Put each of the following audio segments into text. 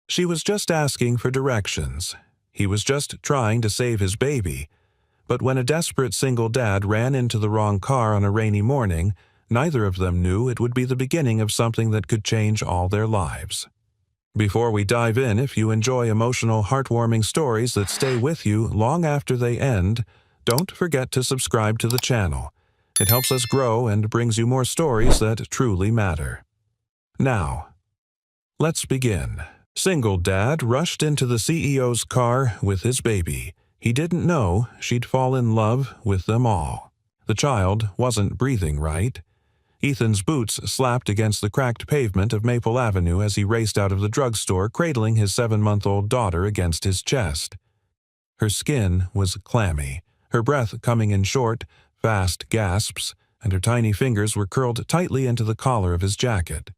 She was just asking for directions. He was just trying to save his baby. But when a desperate single dad ran into the wrong car on a rainy morning, neither of them knew it would be the beginning of something that could change all their lives. Before we dive in, if you enjoy emotional, heartwarming stories that stay with you long after they end, don't forget to subscribe to the channel. It helps us grow and brings you more stories that truly matter. Now, let's begin. Single dad rushed into the CEO's car with his baby. He didn't know she'd fall in love with them all. The child wasn't breathing right. Ethan's boots slapped against the cracked pavement of Maple Avenue as he raced out of the drugstore, cradling his 7-month-old daughter against his chest. Her skin was clammy, her breath coming in short, fast gasps, and her tiny fingers were curled tightly into the collar of his jacket.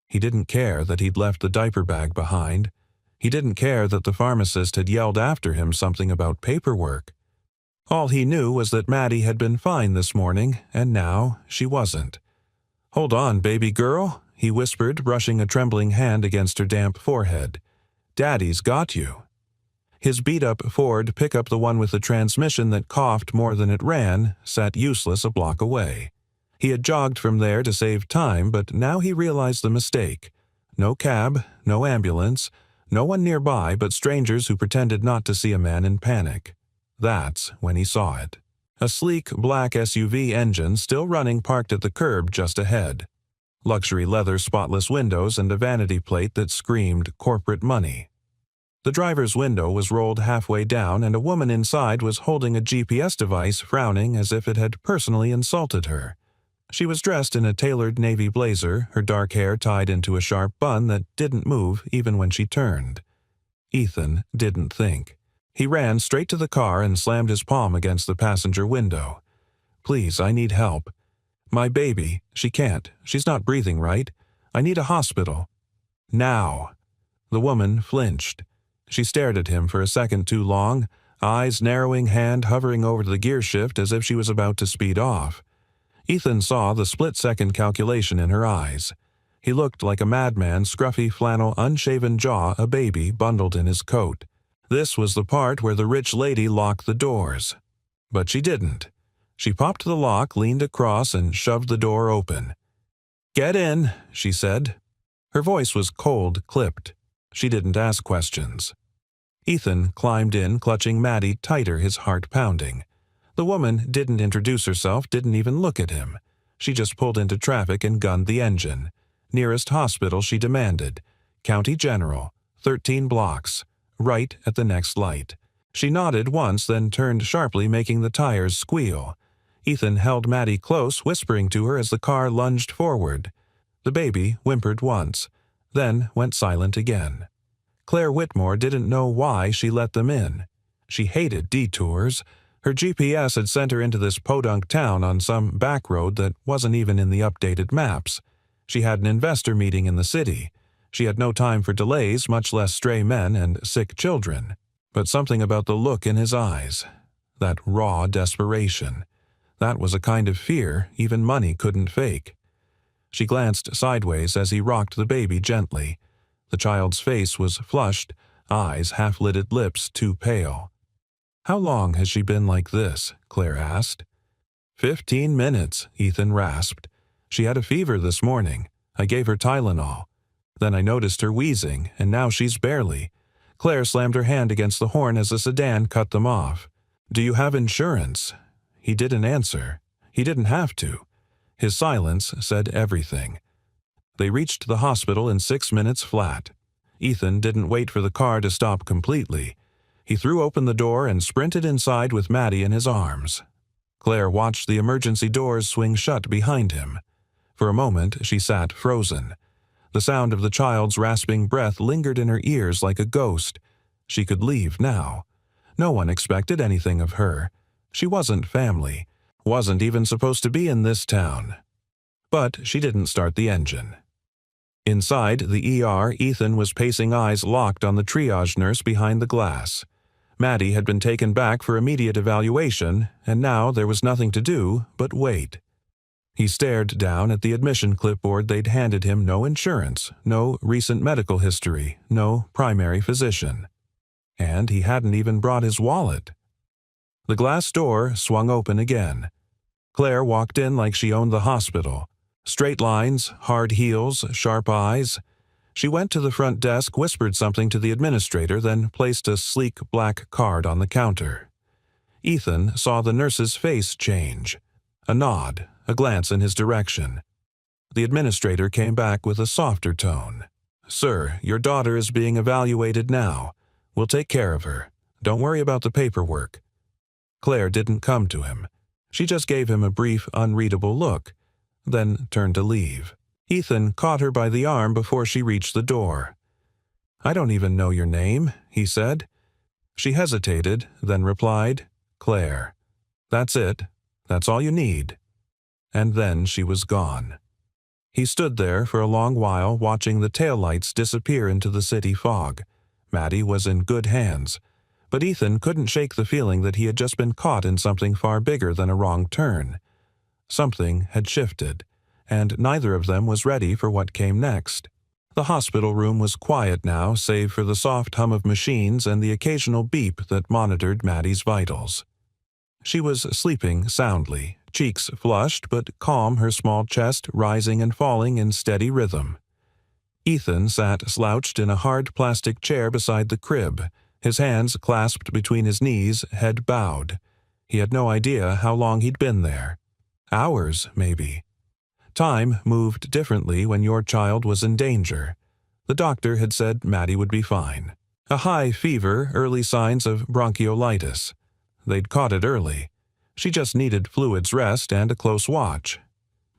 He didn't care that he'd left the diaper bag behind. He didn't care that the pharmacist had yelled after him something about paperwork. All he knew was that Maddie had been fine this morning, and now she wasn't. "Hold on, baby girl," he whispered, brushing a trembling hand against her damp forehead. "Daddy's got you." His beat-up Ford pickup, the one with the transmission that coughed more than it ran, sat useless a block away. He had jogged from there to save time, but now he realized the mistake. No cab, no ambulance, no one nearby but strangers who pretended not to see a man in panic. That's when he saw it. A sleek black SUV engine still running, parked at the curb just ahead. Luxury leather spotless windows and a vanity plate that screamed corporate money. The driver's window was rolled halfway down, and a woman inside was holding a GPS device, frowning as if it had personally insulted her. She was dressed in a tailored navy blazer, her dark hair tied into a sharp bun that didn't move even when she turned. Ethan didn't think. He ran straight to the car and slammed his palm against the passenger window. "Please, I need help. My baby, she can't. She's not breathing right. I need a hospital. Now." The woman flinched. She stared at him for a second too long, eyes narrowing, hand hovering over the gear shift as if she was about to speed off. Ethan saw the split-second calculation in her eyes. He looked like a madman, scruffy flannel, unshaven jaw, a baby bundled in his coat. This was the part where the rich lady locked the doors. But she didn't. She popped the lock, leaned across, and shoved the door open. "Get in," she said. Her voice was cold, clipped. She didn't ask questions. Ethan climbed in, clutching Maddie tighter, his heart pounding. The woman didn't introduce herself, didn't even look at him. She just pulled into traffic and gunned the engine. "Nearest hospital," she demanded. "County General, 13 blocks, right at the next light." She nodded once, then turned sharply, making the tires squeal. Ethan held Maddie close, whispering to her as the car lunged forward. The baby whimpered once, then went silent again. Claire Whitmore didn't know why she let them in. She hated detours. Her GPS had sent her into this podunk town on some back road that wasn't even in the updated maps. She had an investor meeting in the city. She had no time for delays, much less stray men and sick children. But something about the look in his eyes, that raw desperation, that was a kind of fear even money couldn't fake. She glanced sideways as he rocked the baby gently. The child's face was flushed, eyes half-lidded, lips too pale. "How long has she been like this?" Claire asked. 15 minutes, Ethan rasped. "She had a fever this morning. I gave her Tylenol. Then I noticed her wheezing, and now she's barely." Claire slammed her hand against the horn as the sedan cut them off. "Do you have insurance?" He didn't answer. He didn't have to. His silence said everything. They reached the hospital in 6 minutes flat. Ethan didn't wait for the car to stop completely. He threw open the door and sprinted inside with Maddie in his arms. Claire watched the emergency doors swing shut behind him. For a moment, she sat frozen. The sound of the child's rasping breath lingered in her ears like a ghost. She could leave now. No one expected anything of her. She wasn't family, wasn't even supposed to be in this town. But she didn't start the engine. Inside the ER, Ethan was pacing, eyes locked on the triage nurse behind the glass. Maddie had been taken back for immediate evaluation, and now there was nothing to do but wait. He stared down at the admission clipboard they'd handed him. No insurance, no recent medical history, no primary physician. And he hadn't even brought his wallet. The glass door swung open again. Claire walked in like she owned the hospital. Straight lines, hard heels, sharp eyes. She went to the front desk, whispered something to the administrator, then placed a sleek black card on the counter. Ethan saw the nurse's face change. A nod, a glance in his direction. The administrator came back with a softer tone. "Sir, your daughter is being evaluated now. We'll take care of her. Don't worry about the paperwork." Claire didn't come to him. She just gave him a brief, unreadable look, then turned to leave. Ethan caught her by the arm before she reached the door. "I don't even know your name," he said. She hesitated, then replied, "Claire. That's it. That's all you need." And then she was gone. He stood there for a long while, watching the taillights disappear into the city fog. Maddie was in good hands, but Ethan couldn't shake the feeling that he had just been caught in something far bigger than a wrong turn. Something had shifted, and neither of them was ready for what came next. The hospital room was quiet now, save for the soft hum of machines and the occasional beep that monitored Maddie's vitals. She was sleeping soundly, cheeks flushed but calm, her small chest rising and falling in steady rhythm. Ethan sat slouched in a hard plastic chair beside the crib, his hands clasped between his knees, head bowed. He had no idea how long he'd been there. Hours, maybe. Time moved differently when your child was in danger. The doctor had said Maddie would be fine. A high fever, early signs of bronchiolitis. They'd caught it early. She just needed fluids rest and a close watch.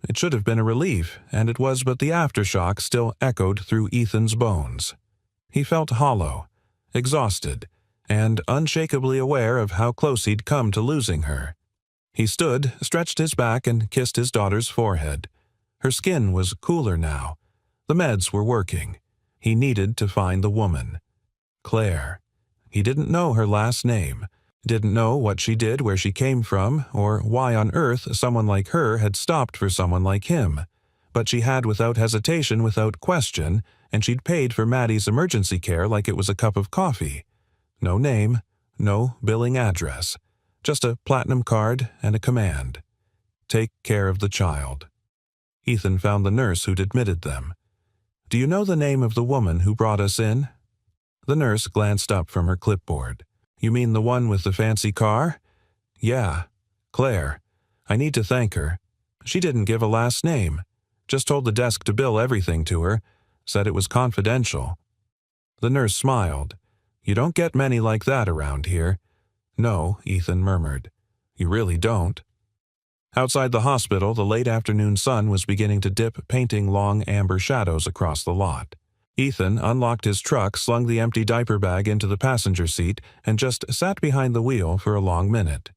It should have been a relief, and it was, but the aftershock still echoed through Ethan's bones. He felt hollow, exhausted, and unshakably aware of how close he'd come to losing her. He stood, stretched his back, and kissed his daughter's forehead. Her skin was cooler now. The meds were working. He needed to find the woman. Claire. He didn't know her last name. Didn't know what she did, where she came from, or why on earth someone like her had stopped for someone like him. But she had without hesitation, without question, and she'd paid for Maddie's emergency care like it was a cup of coffee. No name, no billing address. Just a platinum card and a command. Take care of the child. Ethan found the nurse who'd admitted them. "Do you know the name of the woman who brought us in?" The nurse glanced up from her clipboard. "You mean the one with the fancy car?" "Yeah. Claire. I need to thank her. She didn't give a last name. Just told the desk to bill everything to her. Said it was confidential." The nurse smiled. "You don't get many like that around here." "No," Ethan murmured. "You really don't." Outside the hospital, the late afternoon sun was beginning to dip, painting long amber shadows across the lot. Ethan unlocked his truck, slung the empty diaper bag into the passenger seat, and just sat behind the wheel for a long minute.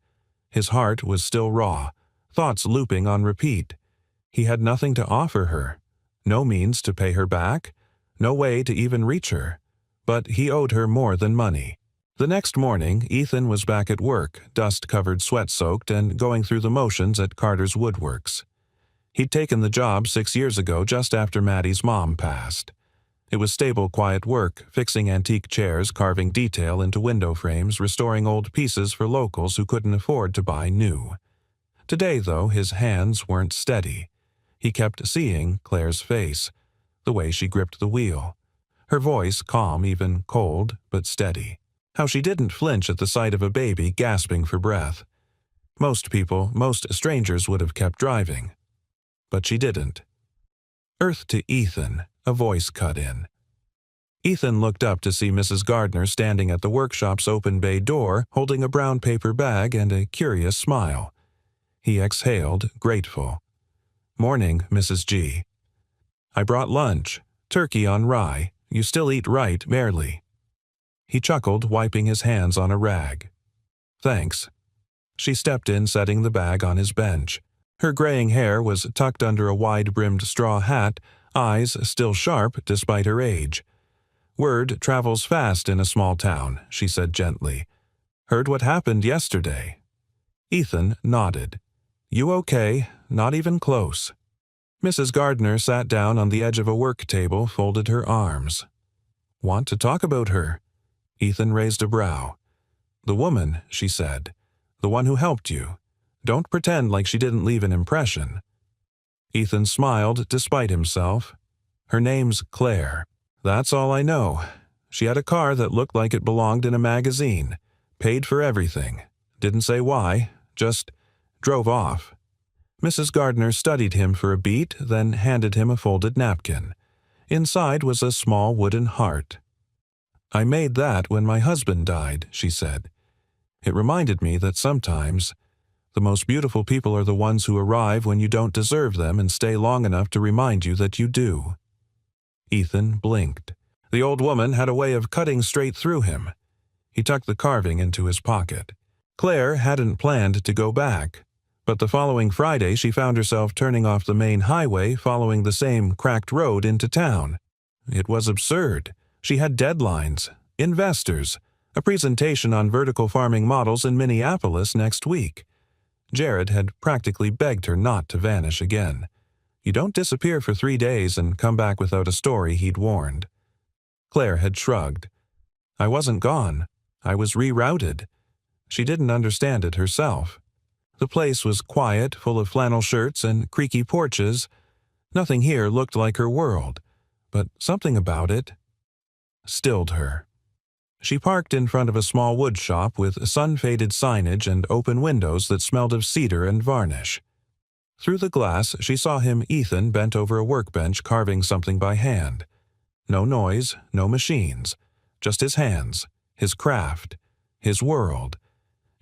His heart was still raw, thoughts looping on repeat. He had nothing to offer her. No means to pay her back. No way to even reach her. But he owed her more than money. The next morning, Ethan was back at work, dust-covered, sweat-soaked, and going through the motions at Carter's Woodworks. He'd taken the job 6 years ago, just after Maddie's mom passed. It was stable, quiet work, fixing antique chairs, carving detail into window frames, restoring old pieces for locals who couldn't afford to buy new. Today, though, his hands weren't steady. He kept seeing Claire's face, the way she gripped the wheel. Her voice calm, even cold, but steady. How she didn't flinch at the sight of a baby gasping for breath. Most people, most strangers would have kept driving. But she didn't. "Earth to Ethan," a voice cut in. Ethan looked up to see Mrs. Gardner standing at the workshop's open bay door, holding a brown paper bag and a curious smile. He exhaled, grateful. "Morning, Mrs. G. I brought lunch. Turkey on rye. You still eat right, barely." He chuckled, wiping his hands on a rag. "Thanks." She stepped in, setting the bag on his bench. Her graying hair was tucked under a wide-brimmed straw hat, eyes still sharp despite her age. "Word travels fast in a small town," she said gently. "Heard what happened yesterday?" Ethan nodded. "You okay? not even close. Mrs. Gardner sat down on the edge of a work table, folded her arms. "Want to talk about her?" Ethan raised a brow. "The woman," she said. "The one who helped you. Don't pretend like she didn't leave an impression." Ethan smiled despite himself. "Her name's Claire. That's all I know. She had a car that looked like it belonged in a magazine. Paid for everything. Didn't say why. Just drove off." Mrs. Gardner studied him for a beat, then handed him a folded napkin. Inside was a small wooden heart. "I made that when my husband died," she said. "It reminded me that sometimes the most beautiful people are the ones who arrive when you don't deserve them and stay long enough to remind you that you do." Ethan blinked. The old woman had a way of cutting straight through him. He tucked the carving into his pocket. Claire hadn't planned to go back, but the following Friday she found herself turning off the main highway following the same cracked road into town. It was absurd. She had deadlines, investors, a presentation on vertical farming models in Minneapolis next week. Jared had practically begged her not to vanish again. You don't disappear for 3 days and come back without a story, he'd warned. Claire had shrugged. "I wasn't gone. I was rerouted." She didn't understand it herself. The place was quiet, full of flannel shirts and creaky porches. Nothing here looked like her world, but something about it stilled her. She parked in front of a small wood shop with sun-faded signage and open windows that smelled of cedar and varnish. Through the glass, she saw him, Ethan, bent over a workbench carving something by hand. No noise, no machines, just his hands, his craft, his world.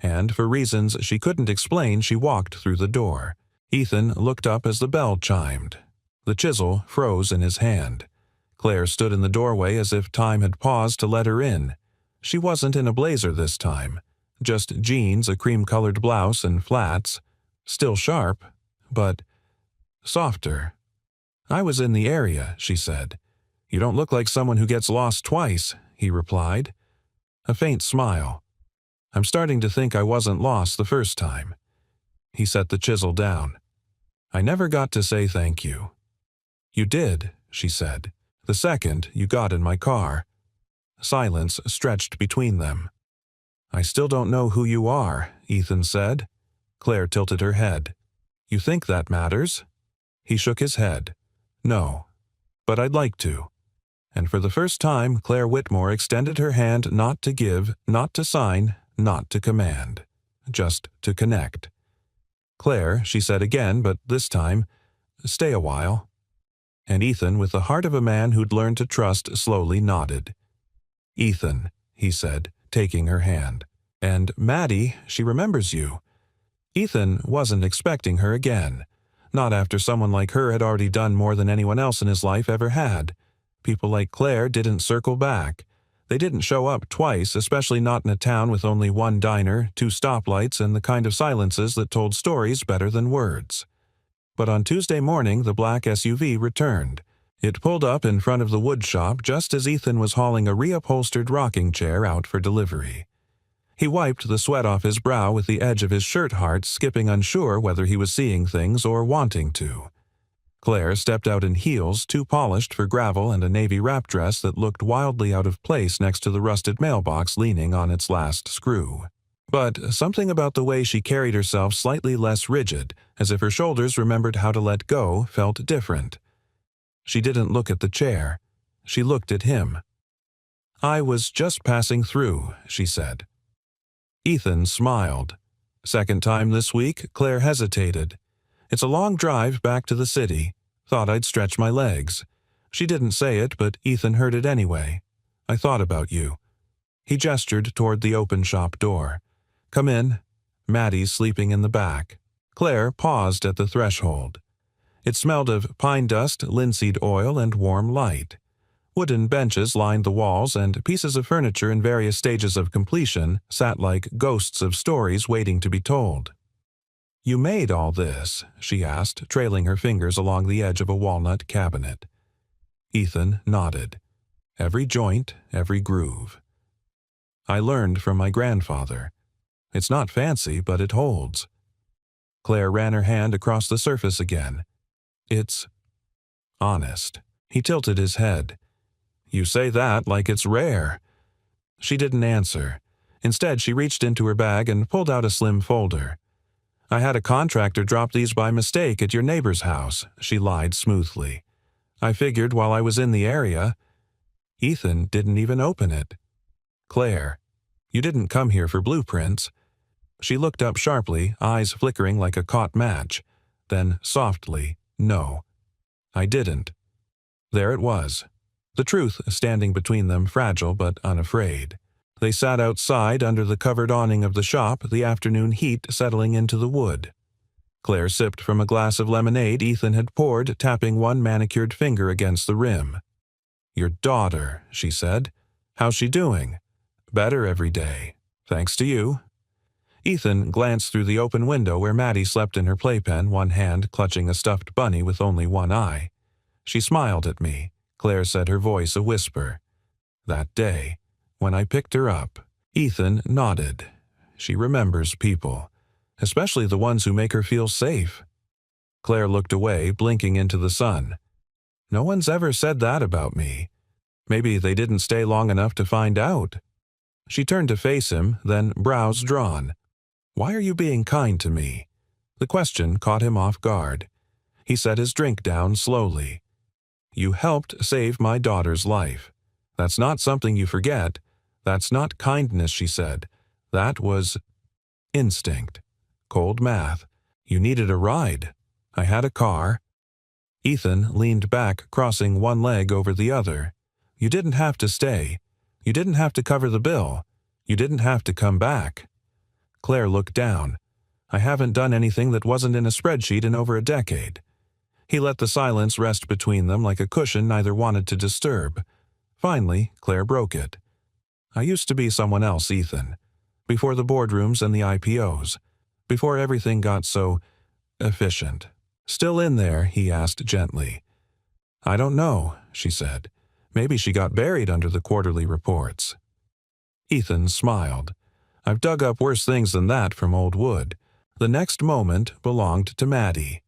And for reasons she couldn't explain, she walked through the door. Ethan looked up as the bell chimed. The chisel froze in his hand. Claire stood in the doorway as if time had paused to let her in. She wasn't in a blazer this time. Just jeans, a cream-colored blouse, and flats. Still sharp, but softer. "I was in the area," she said. "You don't look like someone who gets lost twice," he replied. A faint smile. "I'm starting to think I wasn't lost the first time." He set the chisel down. "I never got to say thank you." "You did," she said. "The second you got in my car." Silence stretched between them. "I still don't know who you are," Ethan said. Claire tilted her head. "You think that matters?" He shook his head. "No, but I'd like to." And for the first time, Claire Whitmore extended her hand, not to give, not to sign, not to command, just to connect. "Claire," she said again, but this time, "stay a while." And Ethan, with the heart of a man who'd learned to trust, slowly nodded. "Ethan," he said, taking her hand. "And Maddie, she remembers you." Ethan wasn't expecting her again. Not after someone like her had already done more than anyone else in his life ever had. People like Claire didn't circle back. They didn't show up twice, especially not in a town with only one diner, 2 stoplights, and the kind of silences that told stories better than words. But on Tuesday morning, the black SUV returned. It pulled up in front of the wood shop just as Ethan was hauling a reupholstered rocking chair out for delivery. He wiped the sweat off his brow with the edge of his shirt heart, skipping, unsure whether he was seeing things or wanting to. Claire stepped out in heels, too polished for gravel, and a navy wrap dress that looked wildly out of place next to the rusted mailbox leaning on its last screw. But something about the way she carried herself, slightly less rigid, as if her shoulders remembered how to let go, felt different. She didn't look at the chair. She looked at him. "I was just passing through," she said. Ethan smiled. "Second time this week," Claire hesitated. "It's a long drive back to the city. Thought I'd stretch my legs." She didn't say it, but Ethan heard it anyway. "I thought about you." He gestured toward the open shop door. "Come in. Maddie's sleeping in the back." Claire paused at the threshold. It smelled of pine dust, linseed oil, and warm light. Wooden benches lined the walls, and pieces of furniture in various stages of completion sat like ghosts of stories waiting to be told. "You made all this?" she asked, trailing her fingers along the edge of a walnut cabinet. Ethan nodded. "Every joint, every groove." "I learned from my grandfather. It's not fancy, but it holds." Claire ran her hand across the surface again. It's honest. He tilted his head. You say that like it's rare. She didn't answer. Instead, she reached into her bag and pulled out a slim folder. I had a contractor drop these by mistake at your neighbor's house, she lied smoothly. I figured while I was in the area. Ethan didn't even open it. Claire, you didn't come here for blueprints. She looked up sharply, eyes flickering like a caught match. Then, softly, no. I didn't. There it was. The truth standing between them, fragile but unafraid. They sat outside under the covered awning of the shop, the afternoon heat settling into the wood. Claire sipped from a glass of lemonade Ethan had poured, tapping one manicured finger against the rim. Your daughter, she said. How's she doing? Better every day. Thanks to you. Ethan glanced through the open window where Maddie slept in her playpen, one hand clutching a stuffed bunny with only one eye. She smiled at me, Claire said, her voice a whisper. That day, when I picked her up. Ethan nodded. She remembers people, especially the ones who make her feel safe. Claire looked away, blinking into the sun. No one's ever said that about me. Maybe they didn't stay long enough to find out. She turned to face him, then brows drawn. Why are you being kind to me? The question caught him off guard. He set his drink down slowly. You helped save my daughter's life. That's not something you forget. That's not kindness, she said. That was instinct. Cold math. You needed a ride. I had a car. Ethan leaned back, crossing one leg over the other. You didn't have to stay. You didn't have to cover the bill. You didn't have to come back. Claire looked down. I haven't done anything that wasn't in a spreadsheet in over a decade. He let the silence rest between them like a cushion neither wanted to disturb. Finally, Claire broke it. I used to be someone else, Ethan. Before the boardrooms and the IPOs. Before everything got so efficient. Still in there, he asked gently. I don't know, she said. Maybe she got buried under the quarterly reports. Ethan smiled. I've dug up worse things than that from old wood. The next moment belonged to Maddie.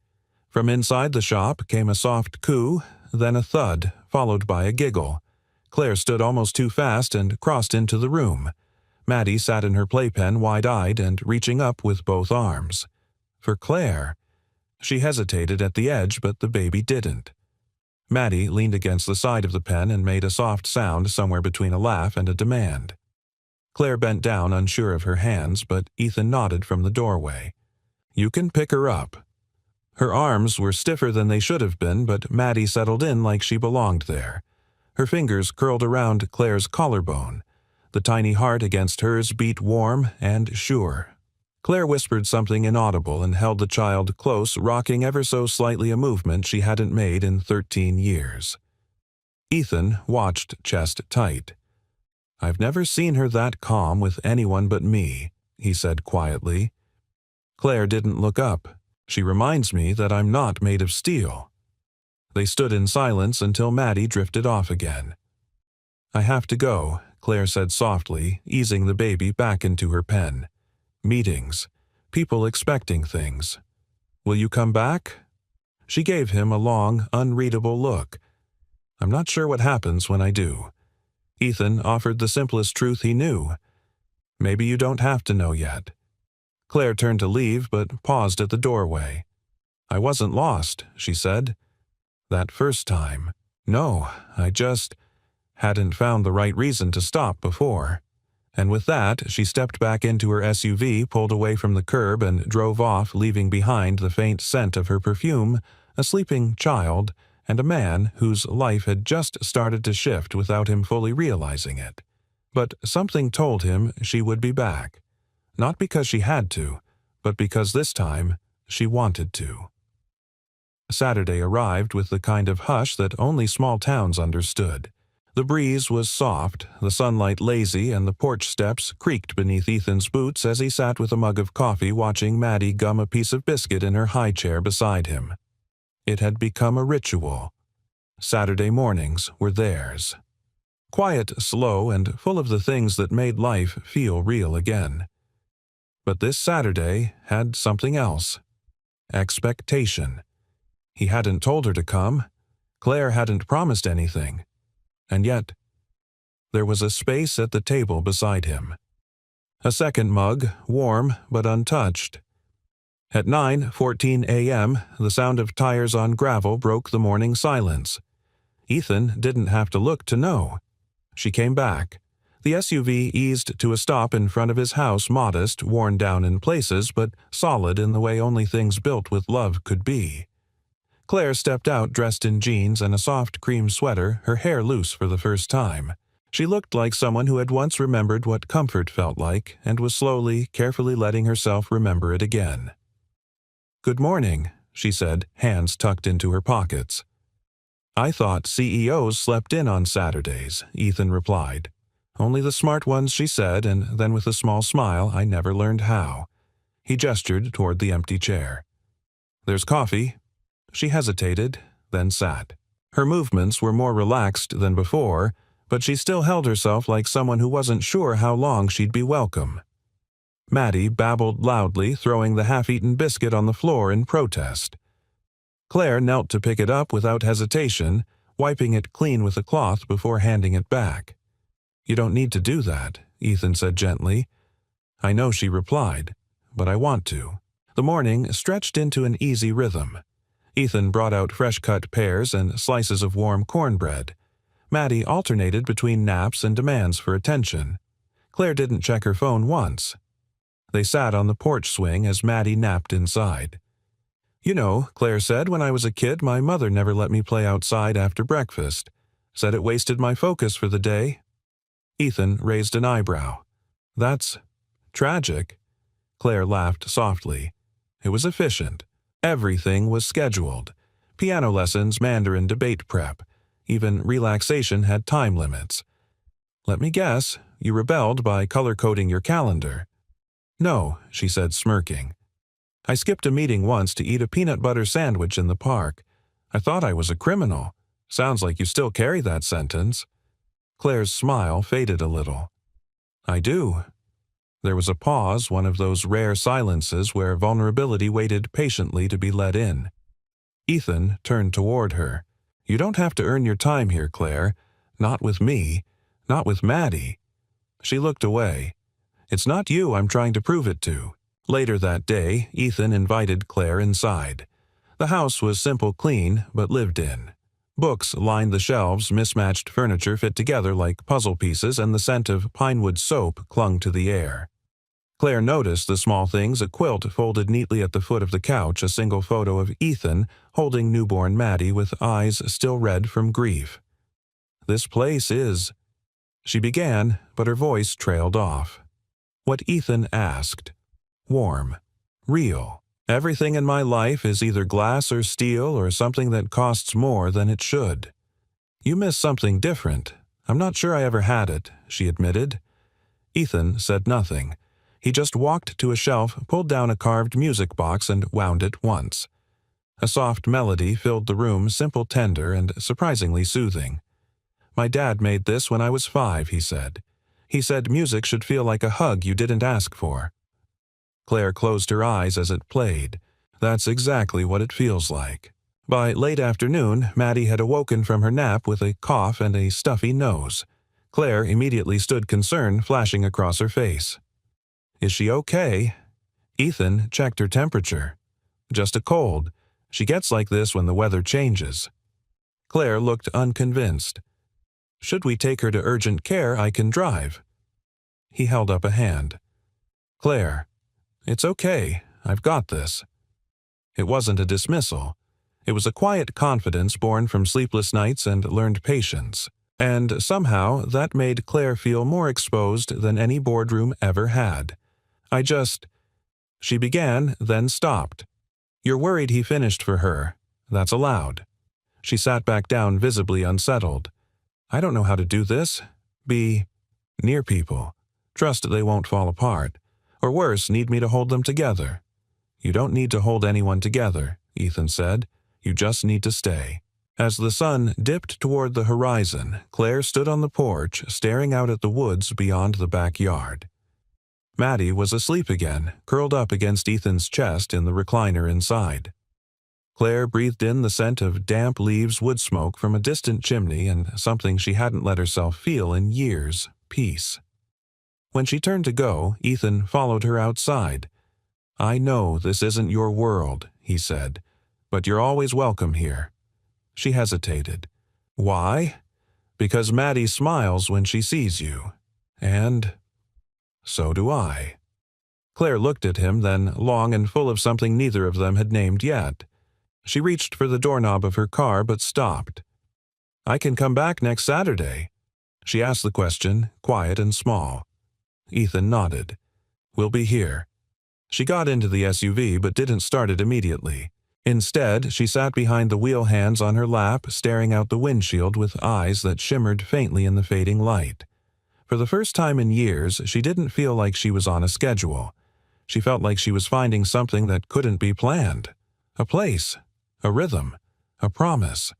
From inside the shop came a soft coo, then a thud, followed by a giggle. Claire stood almost too fast and crossed into the room. Maddie sat in her playpen wide-eyed and reaching up with both arms. For Claire. She hesitated at the edge, but the baby didn't. Maddie leaned against the side of the pen and made a soft sound somewhere between a laugh and a demand. Claire bent down, unsure of her hands, but Ethan nodded from the doorway. You can pick her up. Her arms were stiffer than they should have been, but Maddie settled in like she belonged there. Her fingers curled around Claire's collarbone. The tiny heart against hers beat warm and sure. Claire whispered something inaudible and held the child close, rocking ever so slightly a movement she hadn't made in 13 years. Ethan watched chest tight. I've never seen her that calm with anyone but me, he said quietly. Claire didn't look up. She reminds me that I'm not made of steel. They stood in silence until Maddie drifted off again. I have to go, Claire said softly, easing the baby back into her pen. Meetings. People expecting things. Will you come back? She gave him a long, unreadable look. I'm not sure what happens when I do. Ethan offered the simplest truth he knew. Maybe you don't have to know yet. Claire turned to leave, but paused at the doorway. I wasn't lost, she said. That first time. No, I just hadn't found the right reason to stop before. And with that, she stepped back into her SUV, pulled away from the curb, and drove off, leaving behind the faint scent of her perfume, a sleeping child, and a man whose life had just started to shift without him fully realizing it. But something told him she would be back. Not because she had to, but because this time she wanted to. Saturday arrived with the kind of hush that only small towns understood. The breeze was soft, the sunlight lazy, and the porch steps creaked beneath Ethan's boots as he sat with a mug of coffee watching Maddie gum a piece of biscuit in her high chair beside him. It had become a ritual. Saturday mornings were theirs. Quiet, slow, and full of the things that made life feel real again. But this Saturday had something else. expectation. He hadn't told her to come. Claire hadn't promised anything. And yet, there was a space at the table beside him. A second mug, warm but untouched. At 9:14 a.m., the sound of tires on gravel broke the morning silence. Ethan didn't have to look to know. She came back. The SUV eased to a stop in front of his house, modest, worn down in places, but solid in the way only things built with love could be. Claire stepped out dressed in jeans and a soft cream sweater, her hair loose for the first time. She looked like someone who had once remembered what comfort felt like and was slowly, carefully letting herself remember it again. "Good morning," she said, hands tucked into her pockets. "I thought CEOs slept in on Saturdays," Ethan replied. "Only the smart ones," she said, and then with a small smile, "I never learned how." He gestured toward the empty chair. "There's coffee." She hesitated, then sat. Her movements were more relaxed than before, but she still held herself like someone who wasn't sure how long she'd be welcome. Maddie babbled loudly, throwing the half-eaten biscuit on the floor in protest. Claire knelt to pick it up without hesitation, wiping it clean with a cloth before handing it back. "You don't need to do that," Ethan said gently. "I know," she replied, "but I want to." The morning stretched into an easy rhythm. Ethan brought out fresh-cut pears and slices of warm cornbread. Maddie alternated between naps and demands for attention. Claire didn't check her phone once. They sat on the porch swing as Maddie napped inside. "You know," Claire said, "when I was a kid, my mother never let me play outside after breakfast. Said it wasted my focus for the day." Ethan raised an eyebrow. "That's tragic." Claire laughed softly. It was efficient. Everything was scheduled. Piano lessons, Mandarin debate prep. Even relaxation had time limits. "Let me guess, you rebelled by color-coding your calendar." "No," she said, smirking. "I skipped a meeting once to eat a peanut butter sandwich in the park. I thought I was a criminal. Sounds like you still carry that sentence." Claire's smile faded a little. "I do." There was a pause, one of those rare silences where vulnerability waited patiently to be let in. Ethan turned toward her. "You don't have to earn your time here, Claire. Not with me. Not with Maddie." She looked away. "It's not you I'm trying to prove it to." Later that day, Ethan invited Claire inside. The house was simple, clean, but lived in. Books lined the shelves, mismatched furniture fit together like puzzle pieces, and the scent of pinewood soap clung to the air. Claire noticed the small things, a quilt folded neatly at the foot of the couch, a single photo of Ethan holding newborn Maddie with eyes still red from grief. "This place is—" She began, but her voice trailed off. What Ethan asked. Warm. Real. "Everything in my life is either glass or steel or something that costs more than it should." "You miss something different. I'm not sure I ever had it," she admitted. Ethan said nothing. He just walked to a shelf, pulled down a carved music box, and wound it once. A soft melody filled the room, simple, tender, and surprisingly soothing. "My dad made this when I was 5, he said. He said music should feel like a hug you didn't ask for." Claire closed her eyes as it played. That's exactly what it feels like. By late afternoon, Maddie had awoken from her nap with a cough and a stuffy nose. Claire immediately stood concern flashing across her face. "Is she okay?" Ethan checked her temperature. "Just a cold. She gets like this when the weather changes." Claire looked unconvinced. "Should we take her to urgent care, I can drive." He held up a hand. "Claire, it's okay. I've got this." It wasn't a dismissal. It was a quiet confidence born from sleepless nights and learned patience. And somehow that made Claire feel more exposed than any boardroom ever had. She began, then stopped. "You're worried he finished for her. That's allowed." She sat back down, visibly unsettled. "I don't know how to do this. Be near people. Trust they won't fall apart. Or worse, need me to hold them together." "You don't need to hold anyone together," Ethan said. "You just need to stay." As the sun dipped toward the horizon, Claire stood on the porch, staring out at the woods beyond the backyard. Maddie was asleep again, curled up against Ethan's chest in the recliner inside. Claire breathed in the scent of damp leaves wood smoke from a distant chimney and something she hadn't let herself feel in years, peace. When she turned to go, Ethan followed her outside. "I know this isn't your world," he said, "but you're always welcome here." She hesitated. "Why?" "Because Maddie smiles when she sees you. And so do I." Claire looked at him then, long and full of something neither of them had named yet. She reached for the doorknob of her car but stopped. "I can come back next Saturday?" She asked the question, quiet and small. Ethan nodded. "We'll be here." She got into the SUV but didn't start it immediately. Instead, she sat behind the wheel, hands on her lap, staring out the windshield with eyes that shimmered faintly in the fading light. For the first time in years, she didn't feel like she was on a schedule. She felt like she was finding something that couldn't be planned. A place, a rhythm, a promise.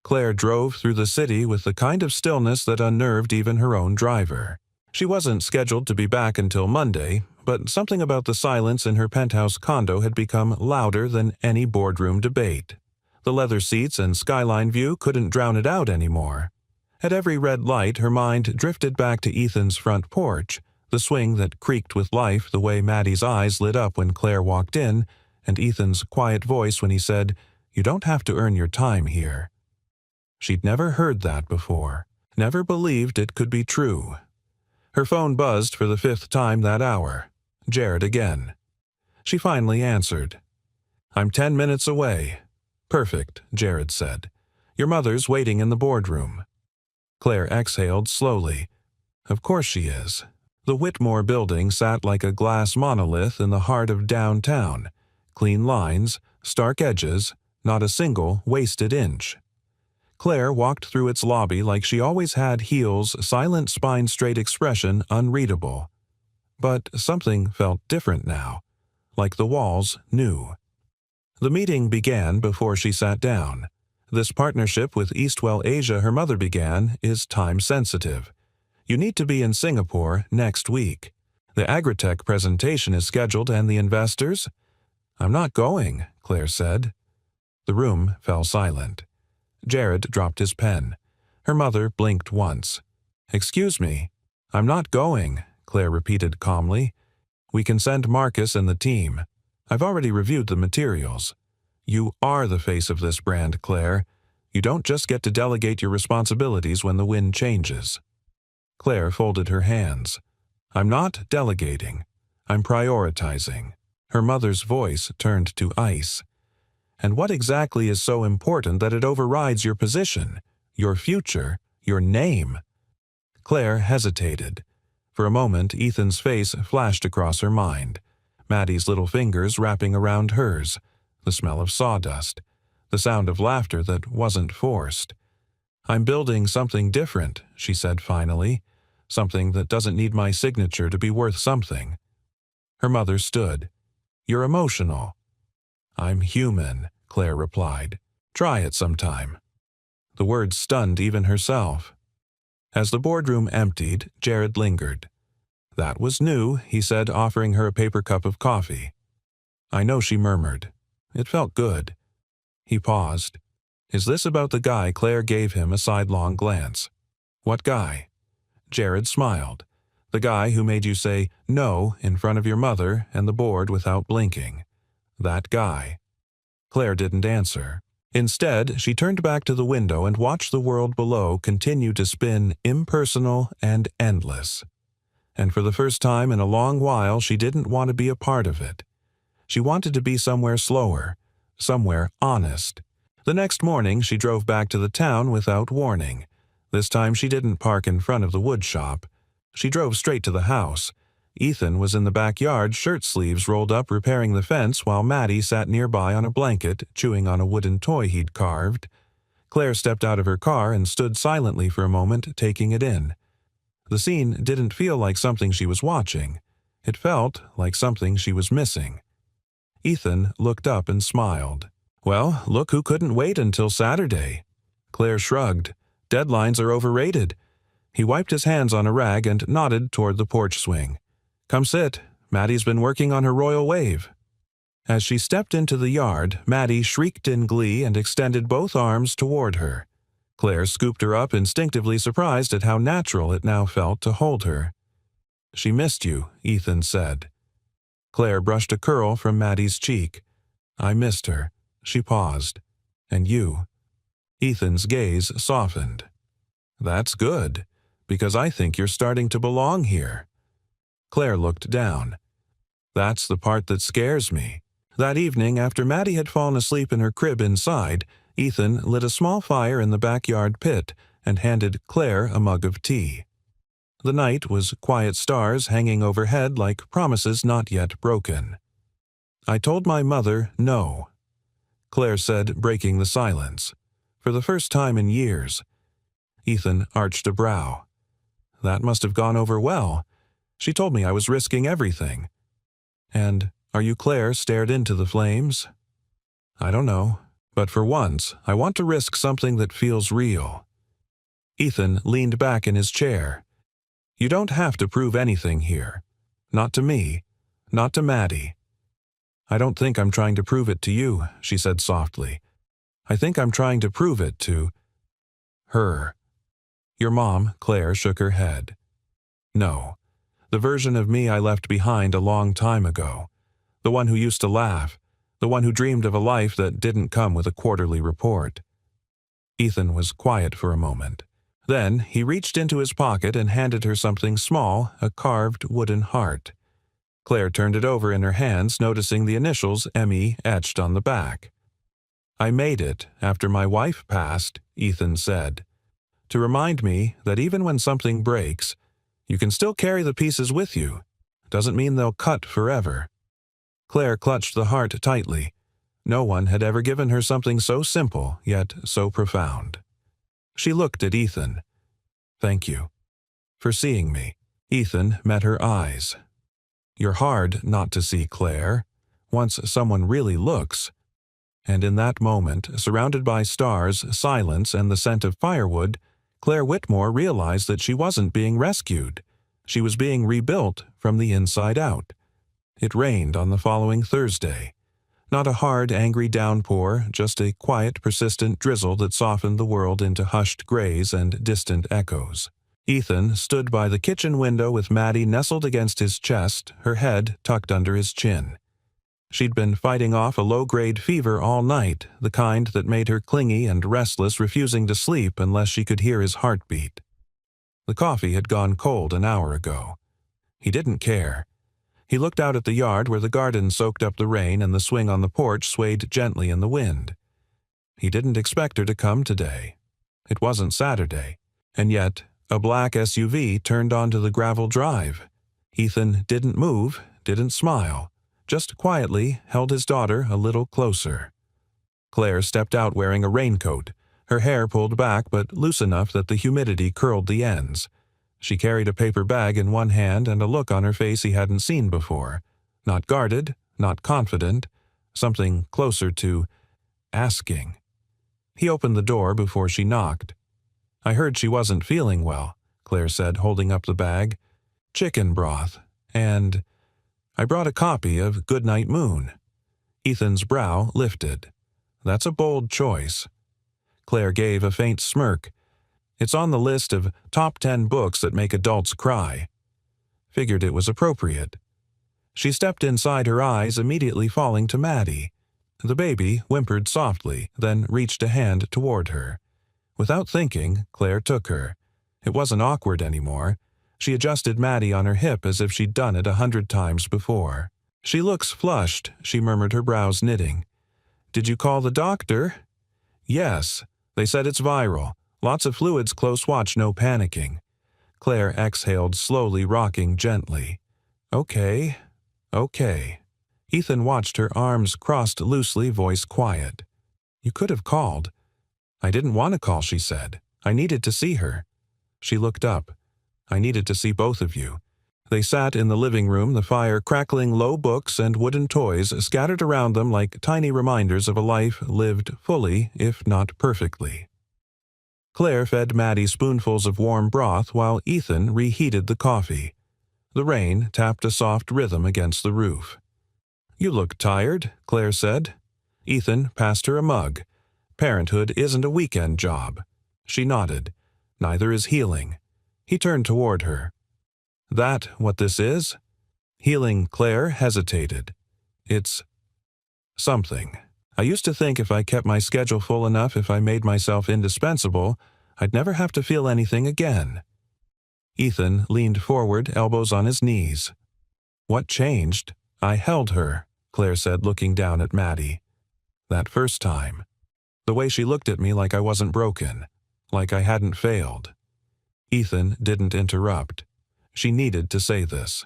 Claire drove through the city with the kind of stillness that unnerved even her own driver. She wasn't scheduled to be back until Monday, but something about the silence in her penthouse condo had become louder than any boardroom debate. The leather seats and skyline view couldn't drown it out anymore. At every red light, her mind drifted back to Ethan's front porch, the swing that creaked with life the way Maddie's eyes lit up when Claire walked in, and Ethan's quiet voice when he said, "You don't have to earn your time here." She'd never heard that before, never believed it could be true. Her phone buzzed for the 5th time that hour. Jared again. She finally answered. "I'm 10 minutes away." "Perfect," Jared said. "Your mother's waiting in the boardroom." Claire exhaled slowly. Of course she is. The Whitmore building sat like a glass monolith in the heart of downtown. Clean lines, stark edges, not a single wasted inch. Claire walked through its lobby like she always had, heels, silent spine-straight expression unreadable. But something felt different now, like the walls knew. The meeting began before she sat down. This partnership with Eastwell Asia her mother began is time-sensitive. You need to be in Singapore next week. The Agritech presentation is scheduled and the investors? "I'm not going," Claire said. The room fell silent. Jared dropped his pen. Her mother blinked once. "Excuse me." "I'm not going," Claire repeated calmly. "We can send Marcus and the team. I've already reviewed the materials. You are the face of this brand, Claire. You don't just get to delegate your responsibilities when the wind changes." Claire folded her hands. "I'm not delegating. I'm prioritizing." Her mother's voice turned to ice. "And what exactly is so important that it overrides your position, your future, your name?" Claire hesitated. For a moment, Ethan's face flashed across her mind. Maddie's little fingers wrapping around hers, the smell of sawdust, the sound of laughter that wasn't forced. "I'm building something different," she said finally. "Something that doesn't need my signature to be worth something." Her mother stood. "You're emotional." "I'm human," Claire replied. "Try it sometime." The words stunned even herself. As the boardroom emptied, Jared lingered. "That was new," he said, offering her a paper cup of coffee. "I know," she murmured. It felt good. He paused. "Is this about the guy?" Claire gave him a sidelong glance. "What guy?" Jared smiled. "The guy who made you say no in front of your mother and the board without blinking. That guy." Claire didn't answer. Instead, she turned back to the window and watched the world below continue to spin impersonal and endless. And for the first time in a long while, she didn't want to be a part of it. She wanted to be somewhere slower, somewhere honest. The next morning, she drove back to the town without warning. This time she didn't park in front of the wood shop. She drove straight to the house. Ethan was in the backyard, shirt sleeves rolled up, repairing the fence, while Maddie sat nearby on a blanket, chewing on a wooden toy he'd carved. Claire stepped out of her car and stood silently for a moment, taking it in. The scene didn't feel like something she was watching. It felt like something she was missing. Ethan looked up and smiled. "Well, look who couldn't wait until Saturday." Claire shrugged. "Deadlines are overrated." He wiped his hands on a rag and nodded toward the porch swing. Come sit. Maddie's been working on her royal wave." As she stepped into the yard, Maddie shrieked in glee and extended both arms toward her. Claire scooped her up, instinctively surprised at how natural it now felt to hold her. "She missed you," Ethan said. Claire brushed a curl from Maddie's cheek. "I missed her." She paused. "And you?" Ethan's gaze softened. "That's good, because I think you're starting to belong here." Claire looked down. "That's the part that scares me." That evening, after Maddie had fallen asleep in her crib inside, Ethan lit a small fire in the backyard pit and handed Claire a mug of tea. The night was quiet, stars hanging overhead like promises not yet broken. "I told my mother no," Claire said, breaking the silence. For the first time in years. Ethan arched a brow. "That must have gone over well. She told me I was risking everything." "And are you?" Claire stared into the flames. "I don't know, but for once, I want to risk something that feels real." Ethan leaned back in his chair. "You don't have to prove anything here. Not to me. Not to Maddie." "I don't think I'm trying to prove it to you," she said softly. "I think I'm trying to prove it to her." "Your mom?" Claire shook her head. "No. The version of me I left behind a long time ago. The one who used to laugh. The one who dreamed of a life that didn't come with a quarterly report." Ethan was quiet for a moment. Then he reached into his pocket and handed her something small, a carved wooden heart. Claire turned it over in her hands, noticing the initials M.E. etched on the back. "I made it after my wife passed," Ethan said, "to remind me that even when something breaks, you can still carry the pieces with you. Doesn't mean they'll cut forever." Claire clutched the heart tightly. No one had ever given her something so simple, yet so profound. She looked at Ethan. "Thank you for seeing me." Ethan met her eyes. "You're hard not to see, Claire, once someone really looks." And in that moment, surrounded by stars, silence, and the scent of firewood, Claire Whitmore realized that she wasn't being rescued. She was being rebuilt from the inside out. It rained on the following Thursday. Not a hard, angry downpour, just a quiet, persistent drizzle that softened the world into hushed grays and distant echoes. Ethan stood by the kitchen window with Maddie nestled against his chest, her head tucked under his chin. She'd been fighting off a low-grade fever all night, the kind that made her clingy and restless, refusing to sleep unless she could hear his heartbeat. The coffee had gone cold an hour ago. He didn't care. He looked out at the yard where the garden soaked up the rain and the swing on the porch swayed gently in the wind. He didn't expect her to come today. It wasn't Saturday. And yet, a black SUV turned onto the gravel drive. Ethan didn't move, didn't smile, just quietly held his daughter a little closer. Claire stepped out wearing a raincoat, her hair pulled back but loose enough that the humidity curled the ends. She carried a paper bag in one hand and a look on her face he hadn't seen before. Not guarded, not confident, something closer to asking. He opened the door before she knocked. "I heard she wasn't feeling well," Claire said, holding up the bag. "Chicken broth, and I brought a copy of Goodnight Moon." Ethan's brow lifted. "That's a bold choice." Claire gave a faint smirk. "It's on the list of top 10 books that make adults cry." Figured it was appropriate. She stepped inside, her eyes immediately falling to Maddie. The baby whimpered softly, then reached a hand toward her. Without thinking, Claire took her. It wasn't awkward anymore. She adjusted Maddie on her hip as if she'd done it 100 times before. "She looks flushed," she murmured, her brows knitting. "Did you call the doctor?" "Yes. They said it's viral. Lots of fluids, close watch, no panicking." Claire exhaled, slowly, rocking gently. Okay. Ethan watched her, arms crossed loosely, voice quiet. "You could have called." "I didn't want to call," she said. "I needed to see her." She looked up. "I needed to see both of you." They sat in the living room, the fire crackling, low books and wooden toys scattered around them like tiny reminders of a life lived fully, if not perfectly. Claire fed Maddie spoonfuls of warm broth while Ethan reheated the coffee. The rain tapped a soft rhythm against the roof. "You look tired," Claire said. Ethan passed her a mug. "Parenthood isn't a weekend job." She nodded. "Neither is healing." He turned toward her. "That what this is?" Healing. Claire hesitated. "It's something. I used to think if I kept my schedule full enough, if I made myself indispensable, I'd never have to feel anything again." Ethan leaned forward, elbows on his knees. "What changed?" "I held her," Claire said, looking down at Maddie. "That first time. The way she looked at me like I wasn't broken, like I hadn't failed." Ethan didn't interrupt. She needed to say this.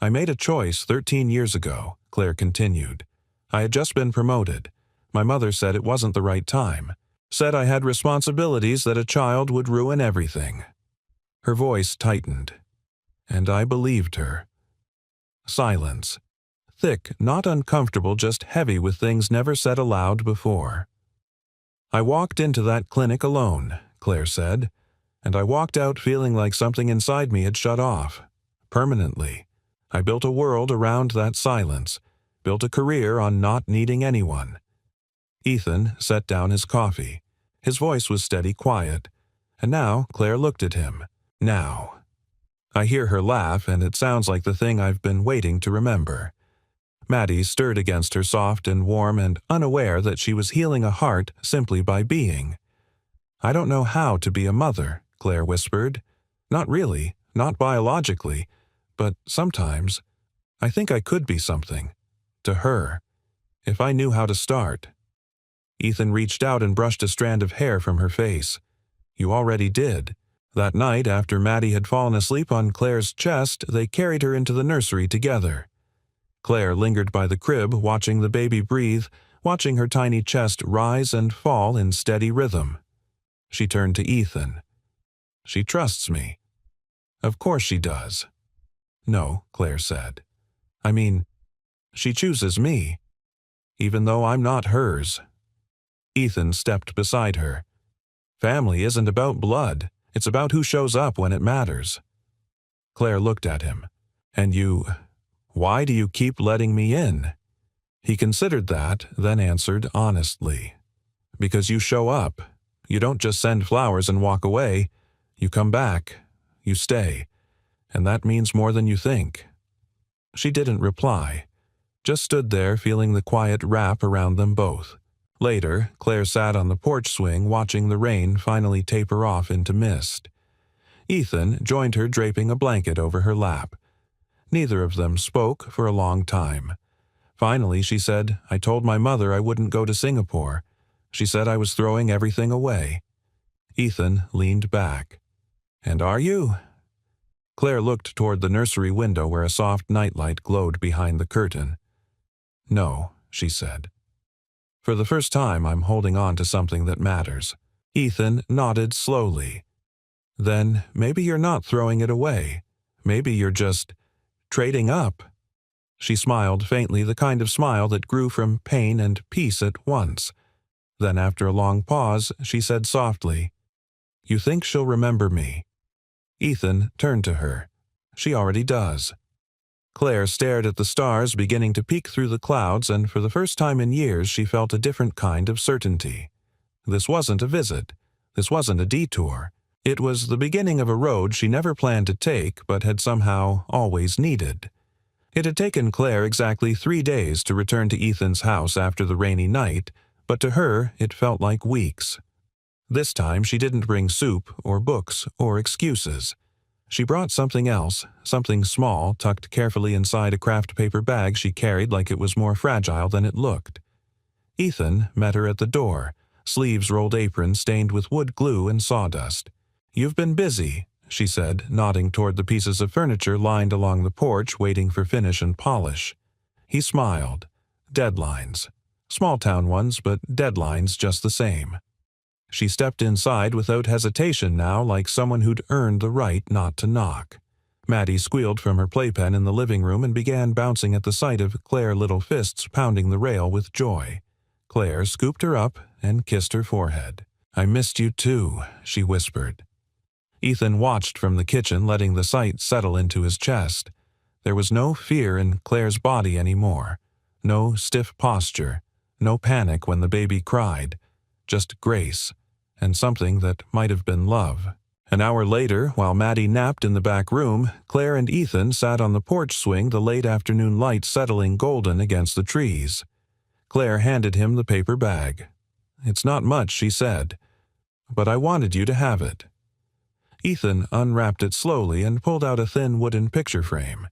"I made a choice 13 years ago," Claire continued. "I had just been promoted. My mother said it wasn't the right time. Said I had responsibilities, that a child would ruin everything." Her voice tightened. And I believed her. Silence. Thick, not uncomfortable, just heavy with things never said aloud before. "I walked into that clinic alone," Claire said, "and I walked out feeling like something inside me had shut off. Permanently. I built a world around that silence, built a career on not needing anyone." Ethan set down his coffee. His voice was steady, quiet. And now Claire looked at him. "Now." I hear her laugh, and it sounds like the thing I've been waiting to remember. Maddie stirred against her, soft and warm and unaware that she was healing a heart simply by being. "I don't know how to be a mother," Claire whispered. "Not really, not biologically, but sometimes I think I could be something. To her. If I knew how to start." Ethan reached out and brushed a strand of hair from her face. "You already did." That night, after Maddie had fallen asleep on Claire's chest, they carried her into the nursery together. Claire lingered by the crib, watching the baby breathe, watching her tiny chest rise and fall in steady rhythm. She turned to Ethan. "She trusts me." "Of course she does." "No," Claire said. "I mean, she chooses me, even though I'm not hers." Ethan stepped beside her. "Family isn't about blood. It's about who shows up when it matters." Claire looked at him. "And why do you keep letting me in?" He considered that, then answered honestly. "Because you show up. You don't just send flowers and walk away. You come back. You stay. And that means more than you think." She didn't reply, just stood there feeling the quiet wrap around them both. Later, Claire sat on the porch swing watching the rain finally taper off into mist. Ethan joined her, draping a blanket over her lap. Neither of them spoke for a long time. Finally, she said, "I told my mother I wouldn't go to Singapore. She said I was throwing everything away." Ethan leaned back. "And are you?" Claire looked toward the nursery window where a soft nightlight glowed behind the curtain. "No," she said. "For the first time, I'm holding on to something that matters." Ethan nodded slowly. "Then maybe you're not throwing it away. Maybe you're just trading up." She smiled faintly, the kind of smile that grew from pain and peace at once. Then, after a long pause, she said softly, "You think she'll remember me?" Ethan turned to her. "She already does." Claire stared at the stars beginning to peek through the clouds, and for the first time in years she felt a different kind of certainty. This wasn't a visit. This wasn't a detour. It was the beginning of a road she never planned to take, but had somehow always needed. It had taken Claire exactly 3 days to return to Ethan's house after the rainy night, but to her it felt like weeks. This time she didn't bring soup or books or excuses. She brought something else, something small, tucked carefully inside a craft paper bag she carried like it was more fragile than it looked. Ethan met her at the door, sleeves rolled apron stained with wood glue and sawdust. "You've been busy," she said, nodding toward the pieces of furniture lined along the porch waiting for finish and polish. He smiled. Deadlines. Small-town ones, but deadlines just the same. She stepped inside without hesitation now, like someone who'd earned the right not to knock. Maddie squealed from her playpen in the living room and began bouncing at the sight of Claire's little fists pounding the rail with joy. Claire scooped her up and kissed her forehead. "I missed you too," she whispered. Ethan watched from the kitchen, letting the sight settle into his chest. There was no fear in Claire's body anymore. No stiff posture. No panic when the baby cried. Just grace. And something that might have been love. An hour later, while Maddie napped in the back room, Claire and Ethan sat on the porch swing, the late afternoon light settling golden against the trees. Claire handed him the paper bag. "It's not much," she said, "but I wanted you to have it." Ethan unwrapped it slowly and pulled out a thin wooden picture frame.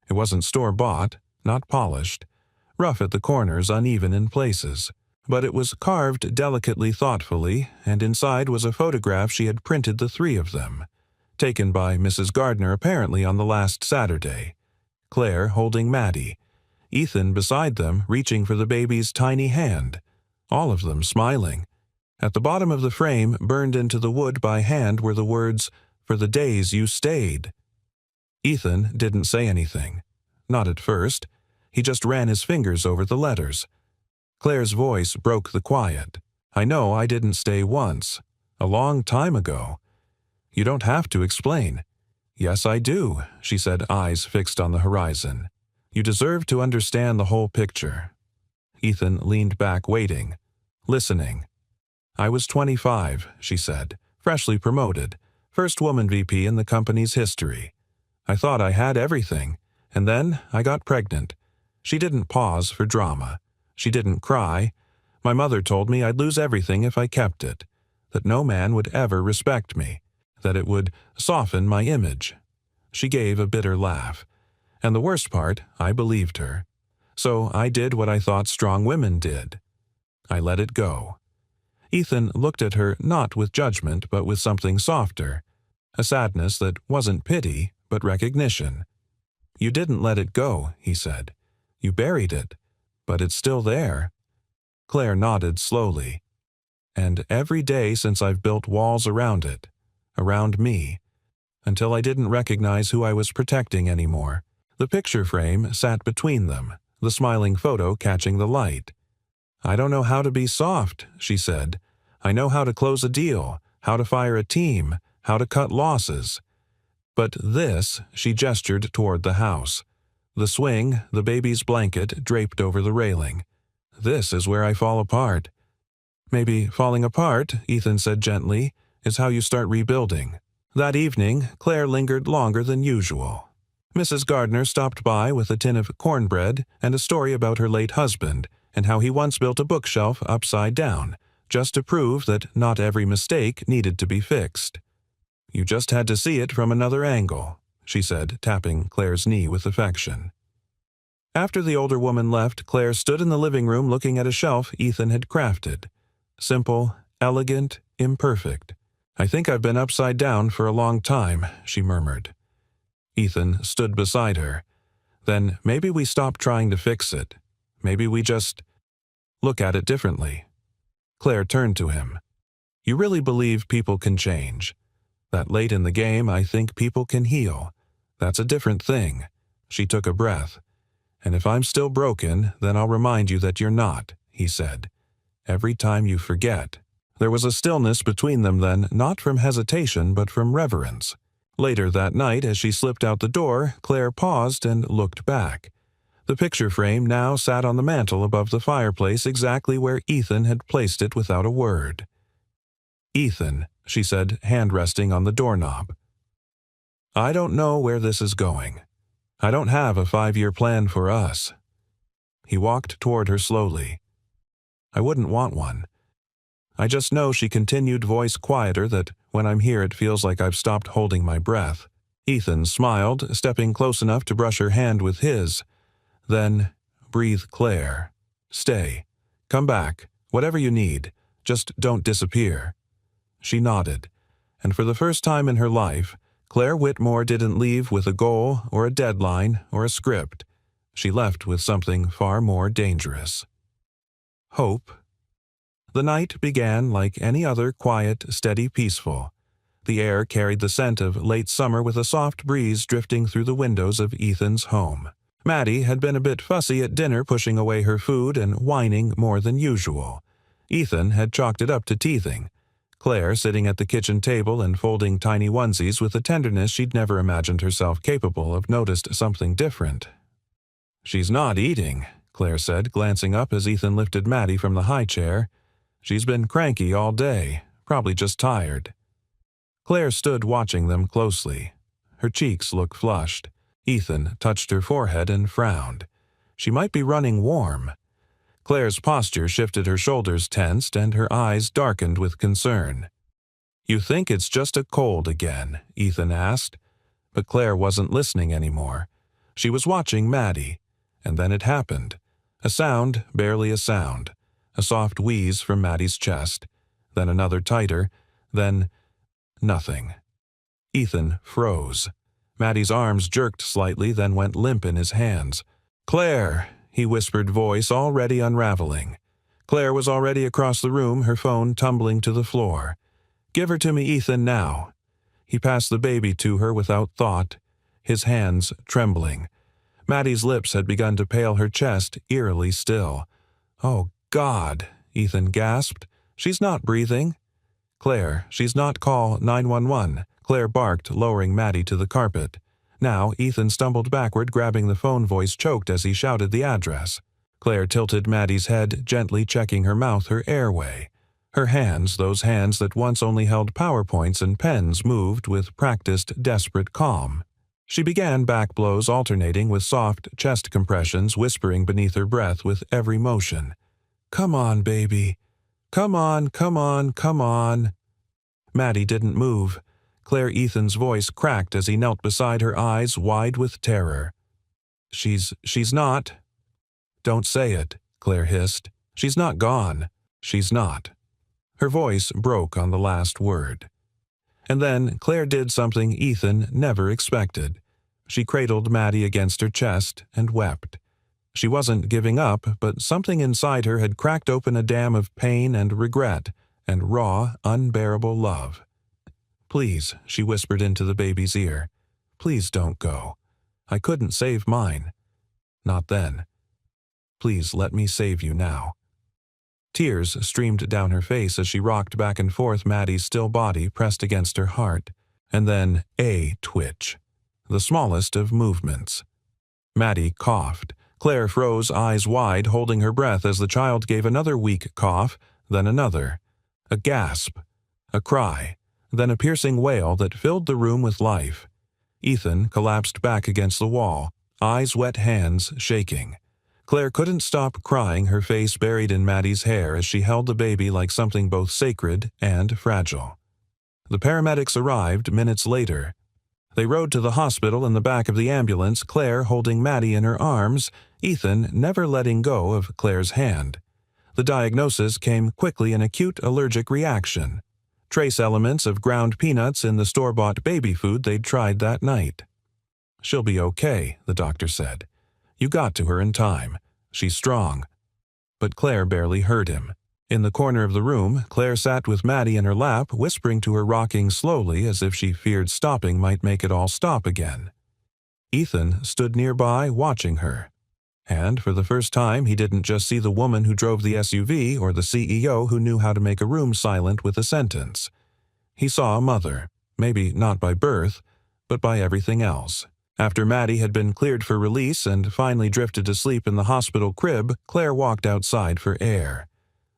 It wasn't store-bought, not polished, rough at the corners, uneven in places. But it was carved delicately, thoughtfully, and inside was a photograph she had printed, the three of them, taken by Mrs. Gardner apparently on the last Saturday. Claire holding Maddie, Ethan beside them reaching for the baby's tiny hand, all of them smiling. At the bottom of the frame, burned into the wood by hand, were the words, "For the days you stayed." Ethan didn't say anything. Not at first. He just ran his fingers over the letters. Claire's voice broke the quiet. "I know I didn't stay once. A long time ago. You don't have to explain." "Yes, I do," she said, eyes fixed on the horizon. "You deserve to understand the whole picture." Ethan leaned back, waiting, listening. "I was 25, she said, freshly promoted, first woman VP in the company's history. I thought I had everything, and then I got pregnant." She didn't pause for drama. She didn't cry. "My mother told me I'd lose everything if I kept it, that no man would ever respect me, that it would soften my image." She gave a bitter laugh. And the worst part, I believed her. So I did what I thought strong women did. I let it go. Ethan looked at her not with judgment, but with something softer, a sadness that wasn't pity, but recognition. "You didn't let it go," he said. "You buried it. But it's still there." Claire nodded slowly. "And every day since I've built walls around it, around me, until I didn't recognize who I was protecting anymore." The picture frame sat between them, the smiling photo catching the light. "I don't know how to be soft," she said. "I know how to close a deal, how to fire a team, how to cut losses. But this," she gestured toward the house. The swing, the baby's blanket draped over the railing. "This is where I fall apart." "Maybe falling apart," Ethan said gently, "is how you start rebuilding." That evening, Claire lingered longer than usual. Mrs. Gardner stopped by with a tin of cornbread and a story about her late husband and how he once built a bookshelf upside down, just to prove that not every mistake needed to be fixed. "You just had to see it from another angle," she said, tapping Claire's knee with affection. After the older woman left, Claire stood in the living room looking at a shelf Ethan had crafted. Simple, elegant, imperfect. "I think I've been upside down for a long time," she murmured. Ethan stood beside her. "Then maybe we stop trying to fix it. Maybe we just look at it differently." Claire turned to him. "You really believe people can change? That late in the game, I think people can heal. That's a different thing." She took a breath. "And if I'm still broken, then I'll remind you that you're not," he said. "Every time you forget." There was a stillness between them then, not from hesitation but from reverence. Later that night, as she slipped out the door, Claire paused and looked back. The picture frame now sat on the mantel above the fireplace, exactly where Ethan had placed it without a word. "Ethan," she said, hand resting on the doorknob. "I don't know where this is going. I don't have a 5-year plan for us." He walked toward her slowly. "I wouldn't want one. I just know," she continued, voice quieter, "that when I'm here it feels like I've stopped holding my breath." Ethan smiled, stepping close enough to brush her hand with his. Then, "Breathe, Claire. Stay. Come back. Whatever you need. Just don't disappear." She nodded, and for the first time in her life, Claire Whitmore didn't leave with a goal or a deadline or a script. She left with something far more dangerous. Hope. The night began like any other, quiet, steady, peaceful. The air carried the scent of late summer with a soft breeze drifting through the windows of Ethan's home. Maddie had been a bit fussy at dinner, pushing away her food and whining more than usual. Ethan had chalked it up to teething. Claire, sitting at the kitchen table and folding tiny onesies with a tenderness she'd never imagined herself capable of, noticed something different. "She's not eating," Claire said, glancing up as Ethan lifted Maddie from the high chair. "She's been cranky all day, probably just tired." Claire stood watching them closely. Her cheeks looked flushed. Ethan touched her forehead and frowned. She might be running warm. Claire's posture shifted, her shoulders tensed, and her eyes darkened with concern. "You think it's just a cold again?" Ethan asked. But Claire wasn't listening anymore. She was watching Maddie. And then it happened. A sound, barely a sound. A soft wheeze from Maddie's chest. Then another tighter. Then nothing. Ethan froze. Maddie's arms jerked slightly, then went limp in his hands. "Claire!" he whispered, voice already unraveling. Claire was already across the room, her phone tumbling to the floor. "Give her to me, Ethan, now." He passed the baby to her without thought, his hands trembling. Maddie's lips had begun to pale, her chest eerily still. "Oh, God," Ethan gasped. "She's not breathing." "Claire, she's not, call 911, Claire barked, lowering Maddie to the carpet. Now Ethan stumbled backward, grabbing the phone, voice choked as he shouted the address. Claire tilted Maddie's head, gently checking her mouth, her airway. Her hands, those hands that once only held PowerPoints and pens, moved with practiced, desperate calm. She began back blows alternating with soft chest compressions, whispering beneath her breath with every motion. "Come on, baby. Come on, come on, come on." Maddie didn't move. Claire Ethan's voice cracked as he knelt beside her, eyes wide with terror. She's not." "Don't say it," Claire hissed. "She's not gone. She's not." Her voice broke on the last word. And then Claire did something Ethan never expected. She cradled Maddie against her chest and wept. She wasn't giving up, but something inside her had cracked open a dam of pain and regret and raw, unbearable love. "Please," she whispered into the baby's ear. "Please don't go. I couldn't save mine. Not then. Please let me save you now." Tears streamed down her face as she rocked back and forth, Maddie's still body pressed against her heart. And then a twitch. The smallest of movements. Maddie coughed. Claire froze, eyes wide, holding her breath as the child gave another weak cough, then another. A gasp. A cry. Then a piercing wail that filled the room with life. Ethan collapsed back against the wall, eyes wet, hands shaking. Claire couldn't stop crying, her face buried in Maddie's hair as she held the baby like something both sacred and fragile. The paramedics arrived minutes later. They rode to the hospital in the back of the ambulance, Claire holding Maddie in her arms, Ethan never letting go of Claire's hand. The diagnosis came quickly: an acute allergic reaction. Trace elements of ground peanuts in the store-bought baby food they'd tried that night. "She'll be okay," the doctor said. "You got to her in time. She's strong." But Claire barely heard him. In the corner of the room, Claire sat with Maddie in her lap, whispering to her, rocking slowly as if she feared stopping might make it all stop again. Ethan stood nearby, watching her. And for the first time, he didn't just see the woman who drove the SUV or the CEO who knew how to make a room silent with a sentence. He saw a mother, maybe not by birth, but by everything else. After Maddie had been cleared for release and finally drifted to sleep in the hospital crib, Claire walked outside for air.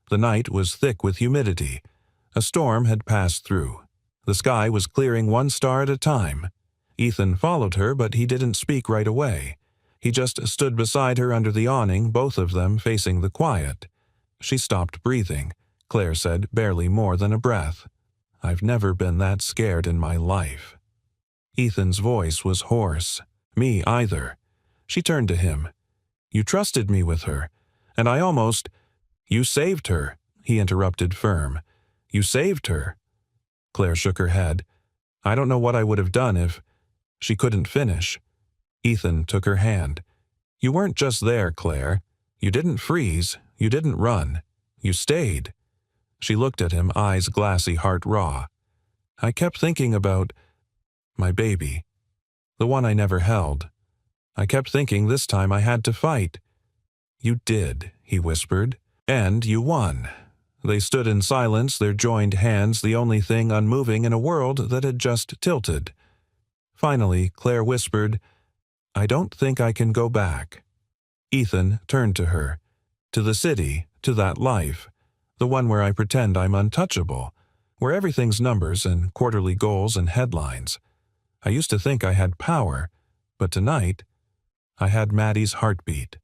The night was thick with humidity. A storm had passed through. The sky was clearing one star at a time. Ethan followed her, but he didn't speak right away. He just stood beside her under the awning, both of them facing the quiet. She stopped breathing. Claire said, barely more than a breath. "I've never been that scared in my life." Ethan's voice was hoarse. "Me either." She turned to him. "You trusted me with her, and I almost—" "You saved her," he interrupted, firm. "You saved her." Claire shook her head. "I don't know what I would have done if—" She couldn't finish. Ethan took her hand. "You weren't just there, Claire. You didn't freeze. You didn't run. You stayed." She looked at him, eyes glassy, heart raw. "I kept thinking about my baby. The one I never held. I kept thinking this time I had to fight." "You did," he whispered. "And you won. They stood in silence, their joined hands the only thing unmoving in a world that had just tilted. Finally, Claire whispered, "I don't think I can go back." Ethan turned to her. "To the city, to that life. The one where I pretend I'm untouchable, where everything's numbers and quarterly goals and headlines. I used to think I had power, but tonight, I had Maddie's heartbeat.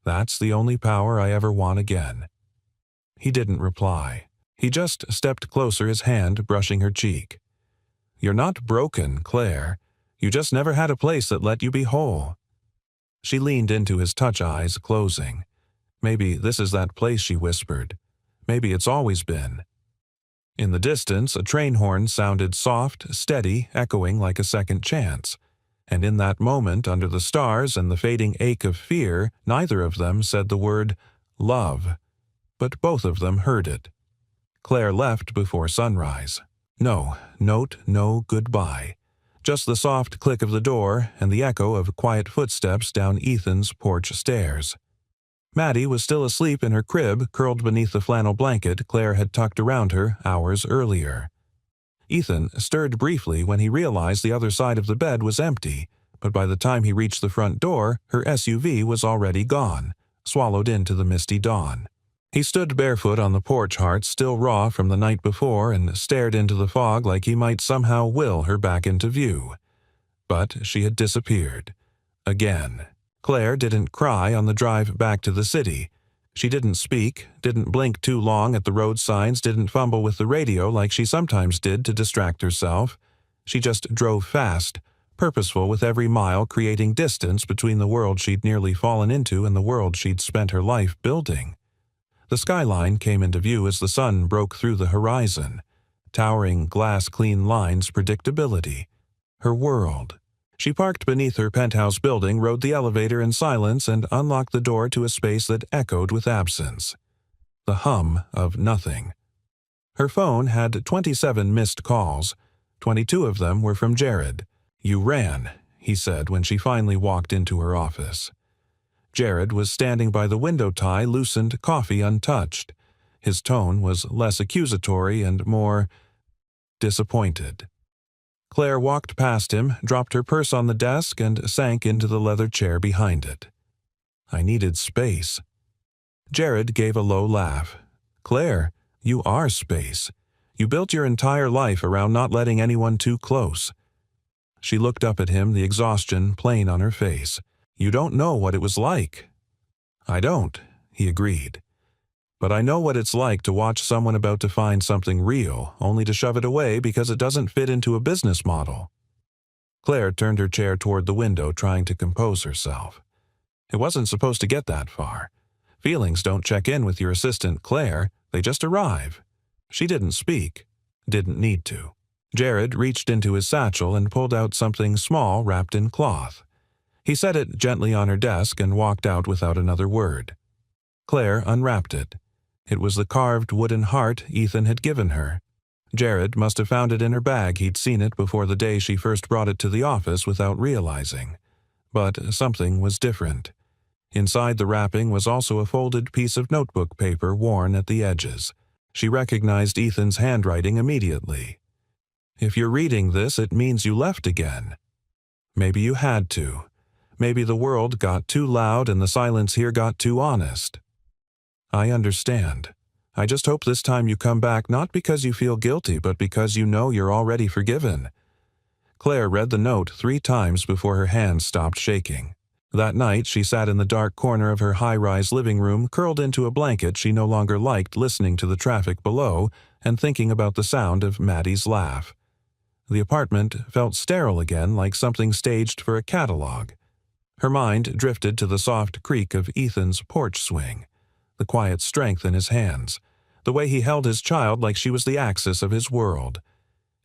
That's the only power I ever want again." He didn't reply. He just stepped closer, his hand brushing her cheek. "You're not broken, Claire. You just never had a place that let you be whole." She leaned into his touch, eyes closing. "Maybe this is that place," she whispered. "Maybe it's always been." In the distance, a train horn sounded soft, steady, echoing like a second chance. And in that moment, under the stars and the fading ache of fear, neither of them said the word love. But both of them heard it. Claire left before sunrise. No note, no goodbye. Just the soft click of the door and the echo of quiet footsteps down Ethan's porch stairs. Maddie was still asleep in her crib, curled beneath the flannel blanket Claire had tucked around her hours earlier. Ethan stirred briefly when he realized the other side of the bed was empty, but by the time he reached the front door, her SUV was already gone, swallowed into the misty dawn. He stood barefoot on the porch, heart still raw from the night before, and stared into the fog like he might somehow will her back into view. But she had disappeared. Again. Claire didn't cry on the drive back to the city. She didn't speak, didn't blink too long at the road signs, didn't fumble with the radio like she sometimes did to distract herself. She just drove fast, purposeful with every mile, creating distance between the world she'd nearly fallen into and the world she'd spent her life building. The skyline came into view as the sun broke through the horizon. Towering glass-clean lines, predictability. Her world. She parked beneath her penthouse building, rode the elevator in silence, and unlocked the door to a space that echoed with absence. The hum of nothing. Her phone had 27 missed calls. 22 of them were from Jared. "You ran," he said when she finally walked into her office. Jared was standing by the window tie, loosened, coffee untouched. His tone was less accusatory and more disappointed. Claire walked past him, dropped her purse on the desk, and sank into the leather chair behind it. "I needed space." Jared gave a low laugh. "Claire, you are space. You built your entire life around not letting anyone too close." She looked up at him, the exhaustion plain on her face. "You don't know what it was like." "I don't," he agreed. "But I know what it's like to watch someone about to find something real, only to shove it away because it doesn't fit into a business model." Claire turned her chair toward the window, trying to compose herself. It wasn't supposed to get that far. Feelings don't check in with your assistant, Claire. They just arrive. She didn't speak. Didn't need to. Jared reached into his satchel and pulled out something small wrapped in cloth. He set it gently on her desk and walked out without another word. Claire unwrapped it. It was the carved wooden heart Ethan had given her. Jared must have found it in her bag. He'd seen it before the day she first brought it to the office without realizing. But something was different. Inside the wrapping was also a folded piece of notebook paper worn at the edges. She recognized Ethan's handwriting immediately. "If you're reading this, it means you left again. Maybe you had to. Maybe the world got too loud and the silence here got too honest. I understand. I just hope this time you come back not because you feel guilty, but because you know you're already forgiven." Claire read the note 3 times before her hands stopped shaking. That night, she sat in the dark corner of her high-rise living room, curled into a blanket she no longer liked, listening to the traffic below and thinking about the sound of Maddie's laugh. The apartment felt sterile again, like something staged for a catalog. Her mind drifted to the soft creak of Ethan's porch swing, the quiet strength in his hands, the way he held his child like she was the axis of his world.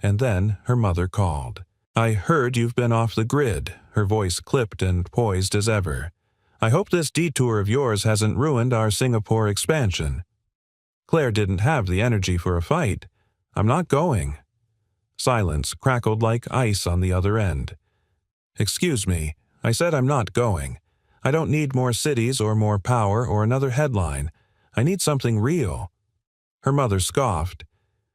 And then her mother called. "I heard you've been off the grid," her voice clipped and poised as ever. "I hope this detour of yours hasn't ruined our Singapore expansion." Claire didn't have the energy for a fight. "I'm not going." Silence crackled like ice on the other end. "Excuse me, I said I'm not going. I don't need more cities or more power or another headline. I need something real." Her mother scoffed.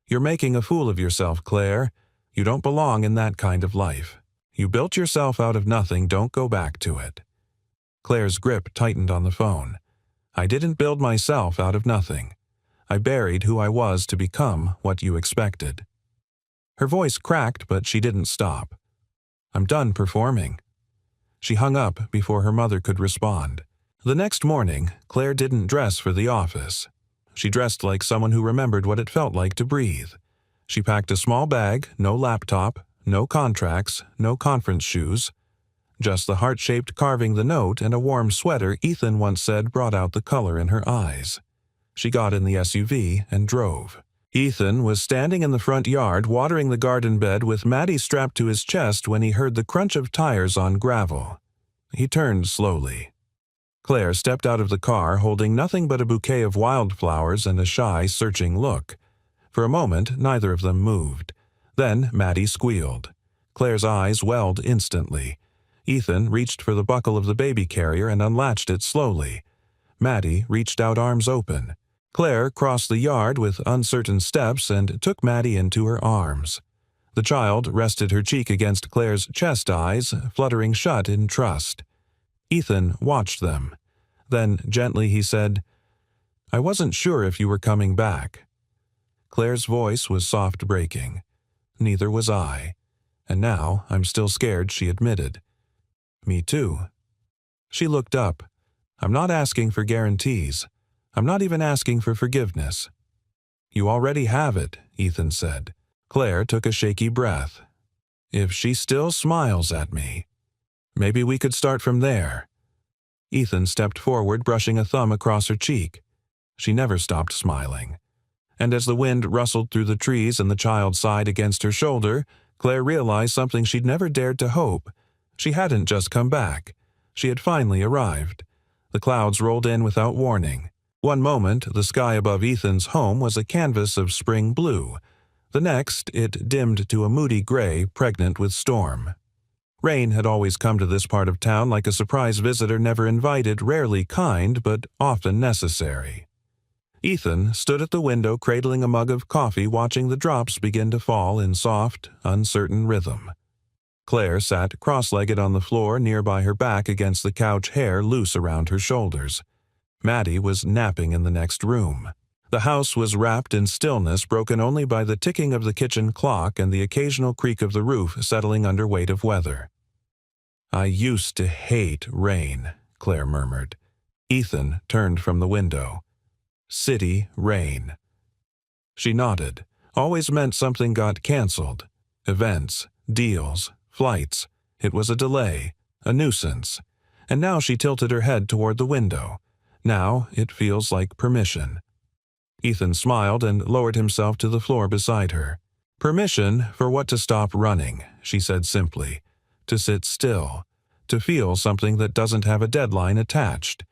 "You're making a fool of yourself, Claire. You don't belong in that kind of life. You built yourself out of nothing, don't go back to it." Claire's grip tightened on the phone. "I didn't build myself out of nothing. I buried who I was to become what you expected." Her voice cracked, but she didn't stop. "I'm done performing." She hung up before her mother could respond. The next morning, Claire didn't dress for the office. She dressed like someone who remembered what it felt like to breathe. She packed a small bag, no laptop, no contracts, no conference shoes. Just the heart-shaped carving the note and a warm sweater Ethan once said brought out the color in her eyes. She got in the SUV and drove. Ethan was standing in the front yard watering the garden bed with Maddie strapped to his chest when he heard the crunch of tires on gravel. He turned slowly. Claire stepped out of the car holding nothing but a bouquet of wildflowers and a shy, searching look. For a moment, neither of them moved. Then Maddie squealed. Claire's eyes welled instantly. Ethan reached for the buckle of the baby carrier and unlatched it slowly. Maddie reached out, arms open. Claire crossed the yard with uncertain steps and took Maddie into her arms. The child rested her cheek against Claire's chest, eyes fluttering shut in trust. Ethan watched them. Then, gently, he said, "I wasn't sure if you were coming back." Claire's voice was soft breaking. "Neither was I. And now I'm still scared," she admitted. "Me too." She looked up. "I'm not asking for guarantees. I'm not even asking for forgiveness." "You already have it," Ethan said. Claire took a shaky breath. "If she still smiles at me, maybe we could start from there." Ethan stepped forward, brushing a thumb across her cheek. She never stopped smiling. And as the wind rustled through the trees and the child sighed against her shoulder, Claire realized something she'd never dared to hope. She hadn't just come back. She had finally arrived. The clouds rolled in without warning. One moment, the sky above Ethan's home was a canvas of spring blue. The next, it dimmed to a moody gray pregnant with storm. Rain had always come to this part of town like a surprise visitor never invited, rarely kind, but often necessary. Ethan stood at the window cradling a mug of coffee, watching the drops begin to fall in soft, uncertain rhythm. Claire sat cross-legged on the floor nearby her back against the couch, hair loose around her shoulders. Maddie was napping in the next room. The house was wrapped in stillness, broken only by the ticking of the kitchen clock and the occasional creak of the roof settling under weight of weather. "I used to hate rain," Claire murmured. Ethan turned from the window. "City rain." She nodded. Always meant something got canceled. Events, deals, flights. It was a delay, a nuisance. And now she tilted her head toward the window. Now it feels like permission. Ethan smiled and lowered himself to the floor beside her. "Permission for what to stop running," she said simply. "To sit still. To feel something that doesn't have a deadline attached."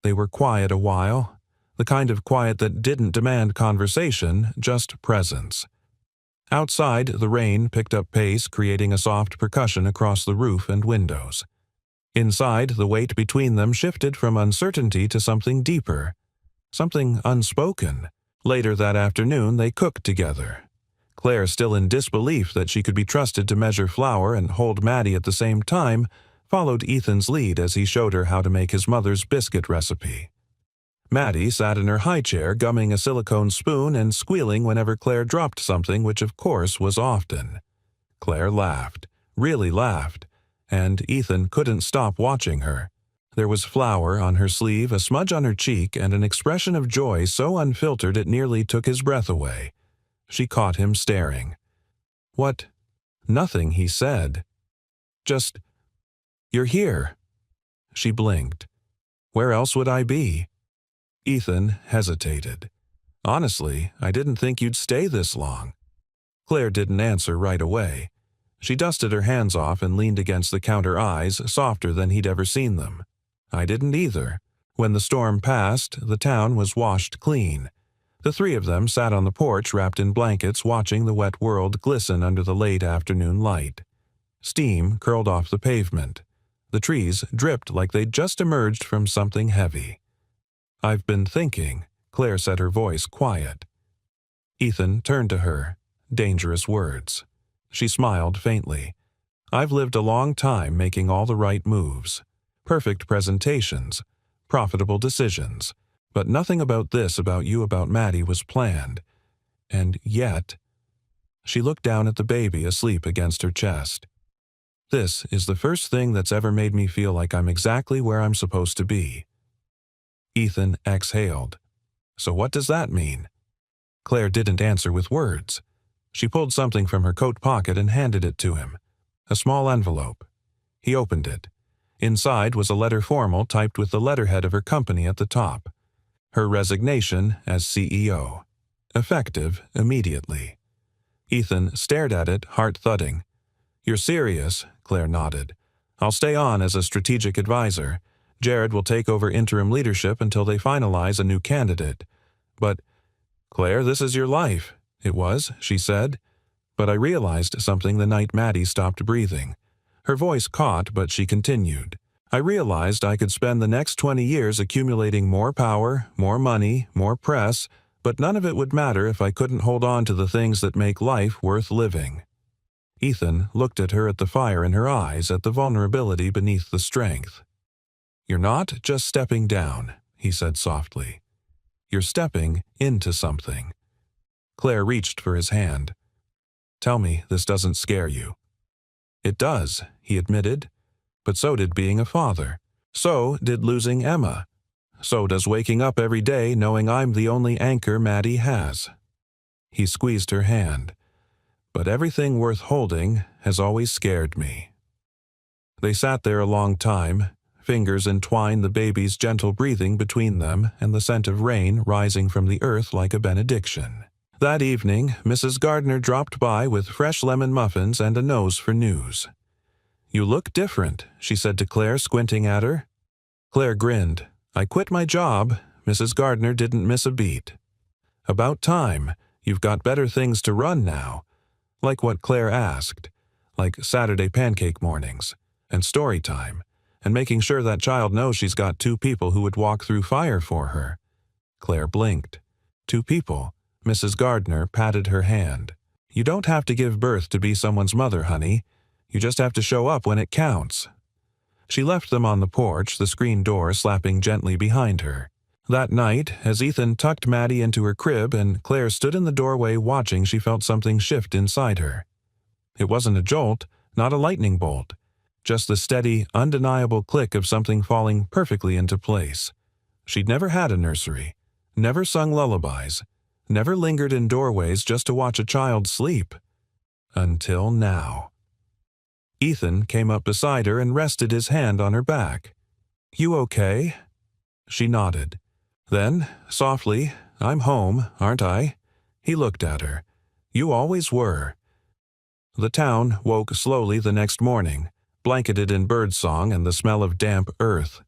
They were quiet a while. The kind of quiet that didn't demand conversation, just presence. Outside, the rain picked up pace, creating a soft percussion across the roof and windows. Inside, the weight between them shifted from uncertainty to something deeper, something unspoken. Later that afternoon, they cooked together. Claire, still in disbelief that she could be trusted to measure flour and hold Maddie at the same time, followed Ethan's lead as he showed her how to make his mother's biscuit recipe. Maddie sat in her high chair, gumming a silicone spoon and squealing whenever Claire dropped something, which of course was often. Claire laughed, really laughed, and Ethan couldn't stop watching her. There was flour on her sleeve, a smudge on her cheek, and an expression of joy so unfiltered it nearly took his breath away. She caught him staring. "What?" "Nothing," he said. "Just, you're here." She blinked. "Where else would I be?" Ethan hesitated. "Honestly, I didn't think you'd stay this long." Claire didn't answer right away. She dusted her hands off and leaned against the counter, eyes softer than he'd ever seen them. "I didn't either. When the storm passed, the town was washed clean." The three of them sat on the porch wrapped in blankets, watching the wet world glisten under the late afternoon light. Steam curled off the pavement. The trees dripped like they'd just emerged from something heavy. "I've been thinking," Claire said, her voice quiet. Ethan turned to her. Dangerous words. She smiled faintly. I've lived a long time making all the right moves. Perfect presentations. Profitable decisions. But nothing about this about you about Maddie was planned. And yet... She looked down at the baby asleep against her chest. This is the first thing that's ever made me feel like I'm exactly where I'm supposed to be. Ethan exhaled. So what does that mean? Claire didn't answer with words. She pulled something from her coat pocket and handed it to him. A small envelope. He opened it. Inside was a letter formal typed with the letterhead of her company at the top. Her resignation as CEO. Effective immediately. Ethan stared at it, heart thudding. You're serious? Claire nodded. I'll stay on as a strategic advisor. Jared will take over interim leadership until they finalize a new candidate. But, Claire, this is your life. It was, she said. But I realized something the night Maddie stopped breathing. Her voice caught, but she continued. I realized I could spend the next 20 years accumulating more power, more money, more press, but none of it would matter if I couldn't hold on to the things that make life worth living. Ethan looked at her, at the fire in her eyes, at the vulnerability beneath the strength. You're not just stepping down, he said softly. You're stepping into something. Claire reached for his hand. Tell me this doesn't scare you. It does, he admitted. But so did being a father. So did losing Emma. So does waking up every day knowing I'm the only anchor Maddie has. He squeezed her hand. But everything worth holding has always scared me. They sat there a long time. Fingers entwined the baby's gentle breathing between them and the scent of rain rising from the earth like a benediction. That evening, Mrs. Gardner dropped by with fresh lemon muffins and a nose for news. You look different, she said to Claire, squinting at her. Claire grinned. I quit my job. Mrs. Gardner didn't miss a beat. About time. You've got better things to run now. Like what Claire asked. Like Saturday pancake mornings. And story time. And making sure that child knows she's got 2 people who would walk through fire for her. Claire blinked. 2 people. Mrs. Gardner patted her hand. You don't have to give birth to be someone's mother, honey. You just have to show up when it counts. She left them on the porch, the screen door slapping gently behind her. That night, as Ethan tucked Maddie into her crib and Claire stood in the doorway watching, she felt something shift inside her. It wasn't a jolt, not a lightning bolt. Just the steady, undeniable click of something falling perfectly into place. She'd never had a nursery, never sung lullabies, never lingered in doorways just to watch a child sleep. Until now. Ethan came up beside her and rested his hand on her back. You okay? She nodded. Then, softly, I'm home, aren't I? He looked at her. You always were. The town woke slowly the next morning, blanketed in birdsong and the smell of damp earth.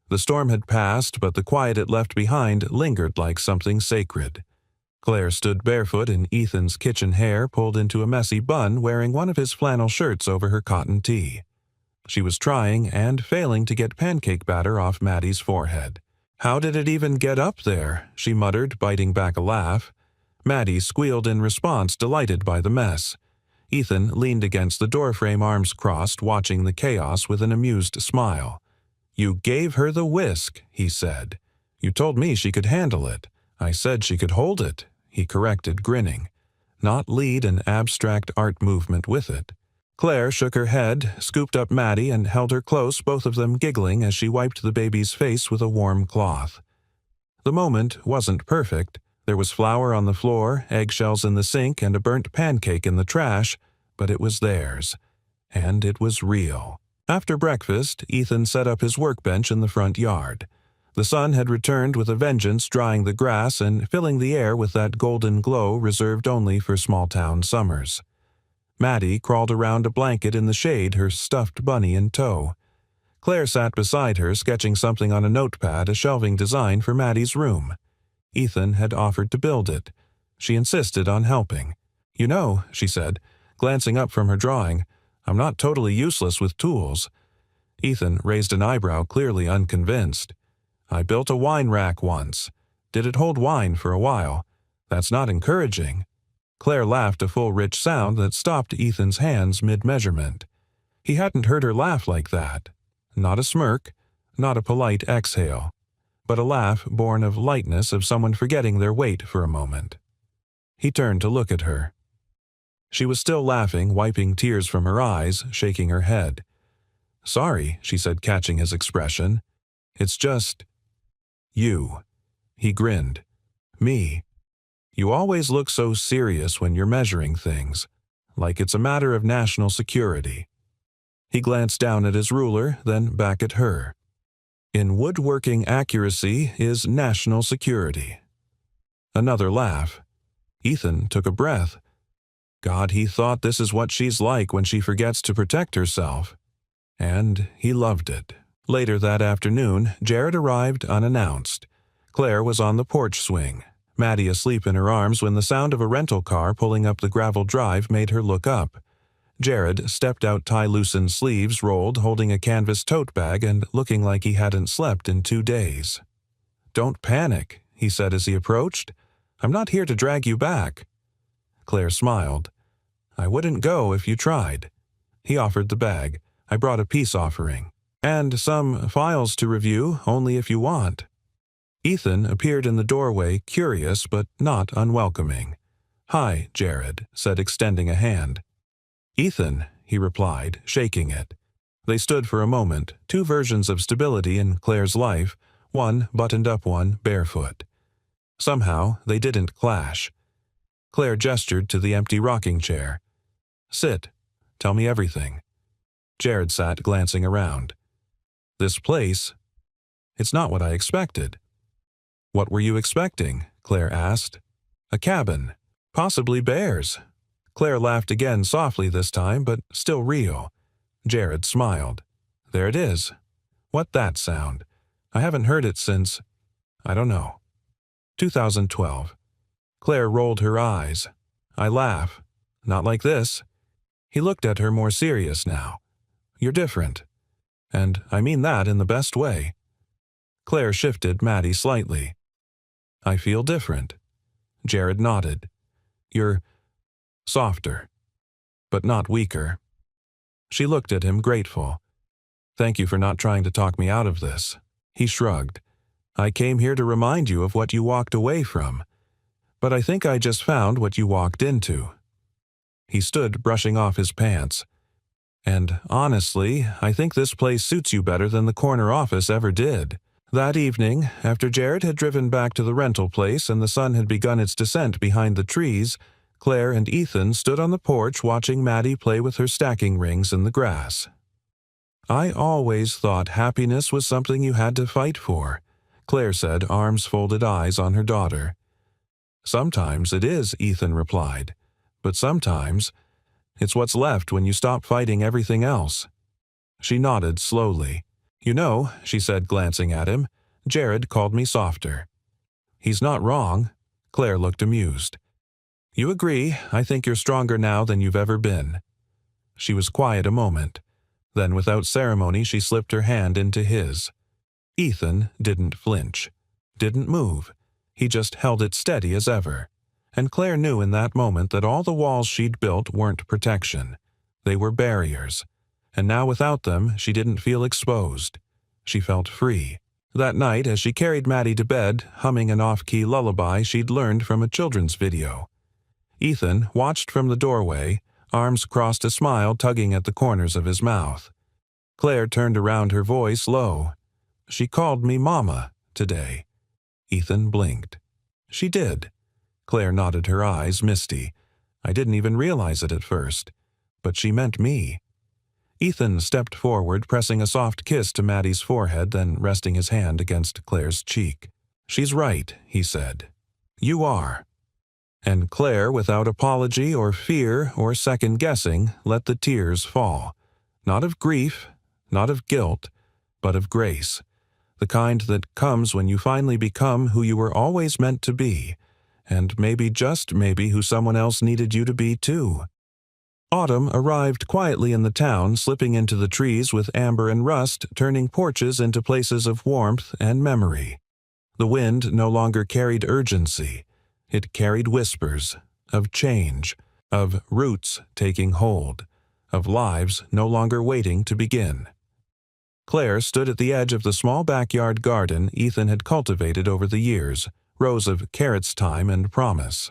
The storm had passed, but the quiet it left behind lingered like something sacred. Claire stood barefoot in Ethan's kitchen hair pulled into a messy bun, wearing one of his flannel shirts over her cotton tee. She was trying and failing to get pancake batter off Maddie's forehead. How did it even get up there? She muttered, biting back a laugh. Maddie squealed in response, delighted by the mess. Ethan leaned against the doorframe, arms crossed, watching the chaos with an amused smile. You gave her the whisk, he said. You told me she could handle it. I said she could hold it, he corrected, grinning. Not lead an abstract art movement with it. Claire shook her head, scooped up Maddie, and held her close, both of them giggling as she wiped the baby's face with a warm cloth. The moment wasn't perfect. There was flour on the floor, eggshells in the sink, and a burnt pancake in the trash, but it was theirs. And it was real. After breakfast, Ethan set up his workbench in the front yard. The sun had returned with a vengeance, drying the grass and filling the air with that golden glow reserved only for small-town summers. Maddie crawled around a blanket in the shade, her stuffed bunny in tow. Claire sat beside her, sketching something on a notepad, a shelving design for Maddie's room. Ethan had offered to build it. She insisted on helping. You know, she said, glancing up from her drawing, I'm not totally useless with tools. Ethan raised an eyebrow, clearly unconvinced. I built a wine rack once. Did it hold wine for a while. That's not encouraging. Claire laughed a full rich sound that stopped Ethan's hands mid-measurement. He hadn't heard her laugh like that. Not a smirk, not a polite exhale, but a laugh born of lightness of someone forgetting their weight for a moment. He turned to look at her. She was still laughing, wiping tears from her eyes, shaking her head. "Sorry," she said, catching his expression. "It's just... you." He grinned. "Me. You always look so serious when you're measuring things, like it's a matter of national security." He glanced down at his ruler, then back at her. "In woodworking, accuracy is national security." Another laugh. Ethan took a breath. God, he thought this is what she's like when she forgets to protect herself. And he loved it. Later that afternoon, Jared arrived unannounced. Claire was on the porch swing, Maddie asleep in her arms when the sound of a rental car pulling up the gravel drive made her look up. Jared stepped out, tie-loosened sleeves rolled, holding a canvas tote bag and looking like he hadn't slept in 2 days. "Don't panic," he said as he approached. "I'm not here to drag you back." Claire smiled. "I wouldn't go if you tried." He offered the bag. "I brought a peace offering. And some files to review, only if you want." Ethan appeared in the doorway, curious but not unwelcoming. "Hi," Jared said, extending a hand. "Ethan," he replied, shaking it. They stood for a moment, 2 versions of stability in Claire's life, one buttoned up, one barefoot. Somehow, they didn't clash. Claire gestured to the empty rocking chair. "Sit. Tell me everything." Jared sat, glancing around. "This place? It's not what I expected." "What were you expecting?" Claire asked. "A cabin. Possibly bears." Claire laughed again, softly this time, but still real. Jared smiled. "There it is. What that sound? I haven't heard it since, I don't know. 2012. Claire rolled her eyes. "I laugh. Not like this." He looked at her more serious now. "You're different. And I mean that in the best way." Claire shifted Maddie slightly. "I feel different." Jared nodded. "You're softer, but not weaker." She looked at him, grateful. "Thank you for not trying to talk me out of this." He shrugged. "I came here to remind you of what you walked away from. But I think I just found what you walked into." He stood, brushing off his pants. "And honestly, I think this place suits you better than the corner office ever did." That evening, after Jared had driven back to the rental place and the sun had begun its descent behind the trees, Claire and Ethan stood on the porch watching Maddie play with her stacking rings in the grass. "I always thought happiness was something you had to fight for," Claire said, arms folded, eyes on her daughter. "Sometimes it is," Ethan replied. "But sometimes it's what's left when you stop fighting everything else." She nodded slowly. "You know," she said, glancing at him, "Jared called me softer." "He's not wrong." Claire looked amused. "You agree, I think you're stronger now than you've ever been." She was quiet a moment. Then, without ceremony, she slipped her hand into his. Ethan didn't flinch, didn't move. He just held it steady as ever. And Claire knew in that moment that all the walls she'd built weren't protection. They were barriers. And now without them, she didn't feel exposed. She felt free. That night, as she carried Maddie to bed, humming an off-key lullaby she'd learned from a children's video, Ethan watched from the doorway, arms crossed, a smile tugging at the corners of his mouth. Claire turned around, her voice low. "She called me Mama today." Ethan blinked. "She did." Claire nodded, her eyes misty. "I didn't even realize it at first. But she meant me." Ethan stepped forward, pressing a soft kiss to Maddie's forehead, then resting his hand against Claire's cheek. "She's right," he said. "You are." And Claire, without apology or fear or second-guessing, let the tears fall. Not of grief, not of guilt, but of grace. The kind that comes when you finally become who you were always meant to be, and maybe, just maybe, who someone else needed you to be too. Autumn arrived quietly in the town, slipping into the trees with amber and rust, turning porches into places of warmth and memory. The wind no longer carried urgency. It carried whispers of change, of roots taking hold, of lives no longer waiting to begin. Claire stood at the edge of the small backyard garden Ethan had cultivated over the years, rows of carrots, thyme, and promise.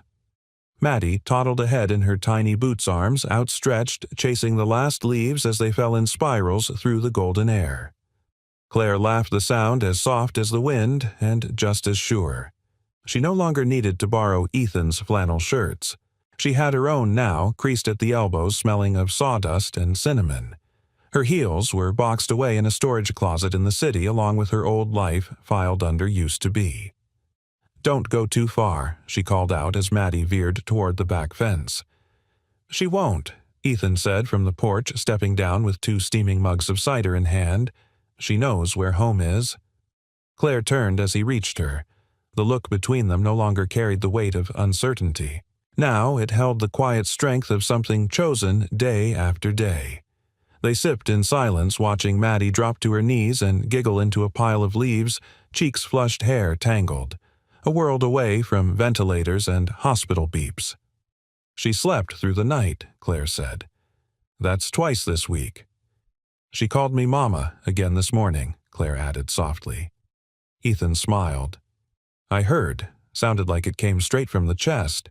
Maddie toddled ahead in her tiny boots arms outstretched, chasing the last leaves as they fell in spirals through the golden air. Claire laughed, the sound as soft as the wind and just as sure. She no longer needed to borrow Ethan's flannel shirts. She had her own now, creased at the elbows, smelling of sawdust and cinnamon. Her heels were boxed away in a storage closet in the city along with her old life filed under used to be. "Don't go too far," she called out as Maddie veered toward the back fence. "She won't," Ethan said from the porch, stepping down with 2 steaming mugs of cider in hand. "She knows where home is." Claire turned as he reached her. The look between them no longer carried the weight of uncertainty. Now it held the quiet strength of something chosen day after day. They sipped in silence, watching Maddie drop to her knees and giggle into a pile of leaves, cheeks flushed, hair tangled. A world away from ventilators and hospital beeps. "She slept through the night," Claire said. "That's twice this week." "She called me Mama again this morning," Claire added softly. Ethan smiled. "I heard. Sounded like it came straight from the chest."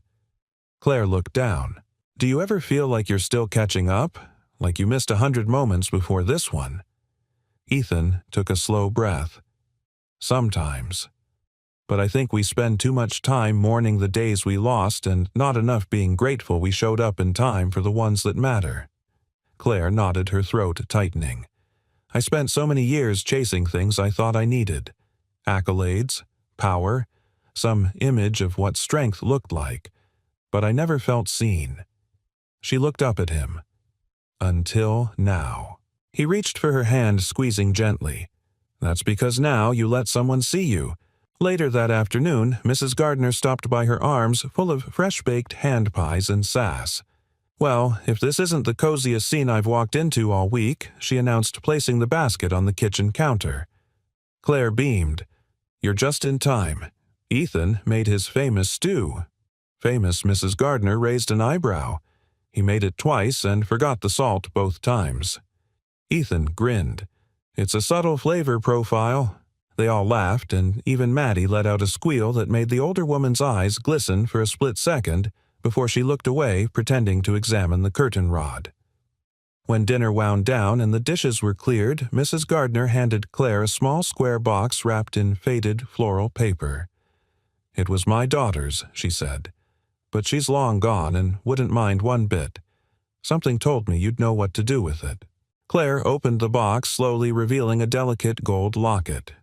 Claire looked down. "Do you ever feel like you're still catching up? Like you missed 100 moments before this one?" Ethan took a slow breath. "Sometimes. But I think we spend too much time mourning the days we lost and not enough being grateful we showed up in time for the ones that matter." Claire nodded, her throat tightening. "I spent so many years chasing things I thought I needed. Accolades, power, some image of what strength looked like. But I never felt seen." She looked up at him. "Until now." He reached for her hand, squeezing gently. "That's because now you let someone see you." Later that afternoon, Mrs. Gardner stopped by, her arms full of fresh-baked hand pies and sass. "Well, if this isn't the coziest scene I've walked into all week," she announced, placing the basket on the kitchen counter. Claire beamed. "You're just in time. Ethan made his famous stew." Famous Mrs. Gardner raised an eyebrow. "He made it twice and forgot the salt both times." Ethan grinned. "It's a subtle flavor profile." They all laughed, and even Maddie let out a squeal that made the older woman's eyes glisten for a split second before she looked away, pretending to examine the curtain rod. When dinner wound down and the dishes were cleared, Mrs. Gardner handed Claire a small square box wrapped in faded floral paper. "It was my daughter's," she said, "but she's long gone and wouldn't mind one bit. Something told me you'd know what to do with it." Claire opened the box, slowly revealing a delicate gold locket.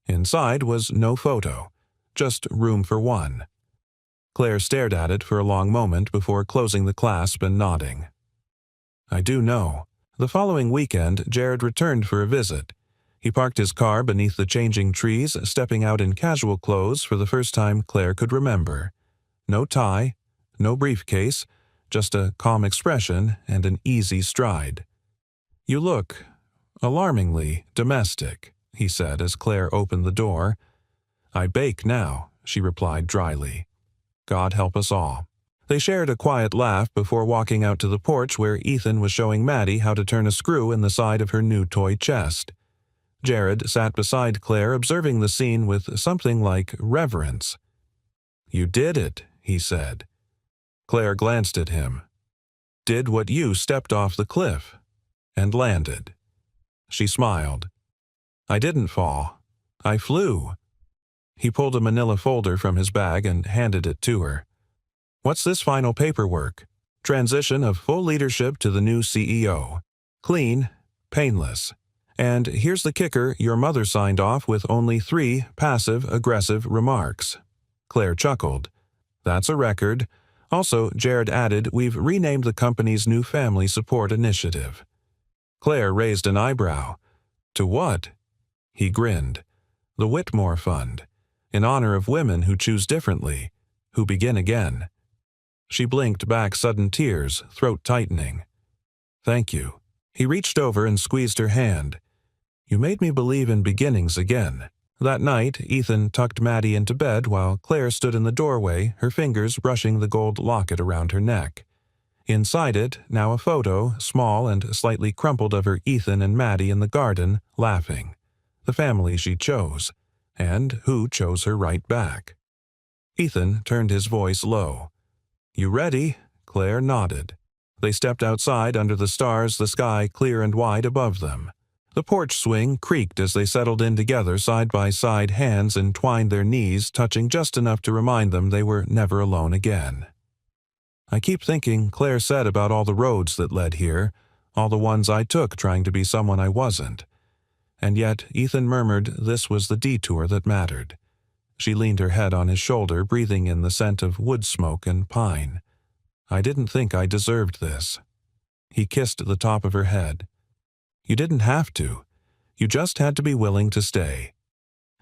Inside was no photo, just room for one. Claire stared at it for a long moment before closing the clasp and nodding. "I do know." The following weekend, Jared returned for a visit. He parked his car beneath the changing trees, stepping out in casual clothes for the first time Claire could remember. No tie, no briefcase, just a calm expression and an easy stride. "You look alarmingly domestic," he said as Claire opened the door. "I bake now," she replied dryly. "God help us all." They shared a quiet laugh before walking out to the porch where Ethan was showing Maddie how to turn a screw in the side of her new toy chest. Jared sat beside Claire, observing the scene with something like reverence. "You did it," he said. Claire glanced at him. "Did what you stepped off the cliff and landed." She smiled. "I didn't fall. I flew." He pulled a manila folder from his bag and handed it to her. "What's this final paperwork? Transition of full leadership to the new CEO. Clean, painless. And here's the kicker, your mother signed off with only 3 passive-aggressive remarks." Claire chuckled. "That's a record." Also, Jared added, "We've renamed the company's new family support initiative." Claire raised an eyebrow. "To what?" He grinned. "The Whitmore Fund, in honor of women who choose differently, who begin again." She blinked back, sudden tears, throat tightening. "Thank you." He reached over and squeezed her hand. "You made me believe in beginnings again." That night, Ethan tucked Maddie into bed while Claire stood in the doorway, her fingers brushing the gold locket around her neck. Inside it, now a photo, small and slightly crumpled, of her Ethan and Maddie in the garden, laughing. The family she chose, and who chose her right back. Ethan turned his voice low. "You ready?" Claire nodded. They stepped outside under the stars, the sky clear and wide above them. The porch swing creaked as they settled in together side by side, hands entwined, their knees touching just enough to remind them they were never alone again. "I keep thinking," Claire said, "about all the roads that led here, all the ones I took trying to be someone I wasn't. And yet," Ethan murmured, "this was the detour that mattered." She leaned her head on his shoulder, breathing in the scent of wood smoke and pine. "I didn't think I deserved this." He kissed the top of her head. "You didn't have to. You just had to be willing to stay."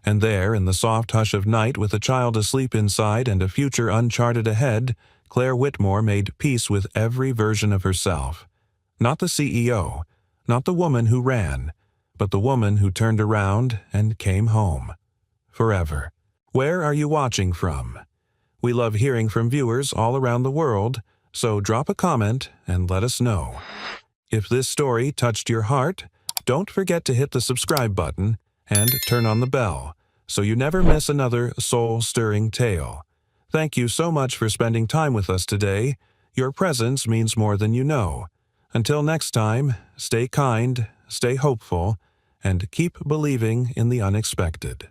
And there, in the soft hush of night, with a child asleep inside and a future uncharted ahead, Claire Whitmore made peace with every version of herself. Not the CEO, not the woman who ran, but the woman who turned around and came home. Forever. Where are you watching from? We love hearing from viewers all around the world, so drop a comment and let us know. If this story touched your heart, don't forget to hit the subscribe button and turn on the bell so you never miss another soul-stirring tale. Thank you so much for spending time with us today. Your presence means more than you know. Until next time, stay kind, stay hopeful, and keep believing in the unexpected.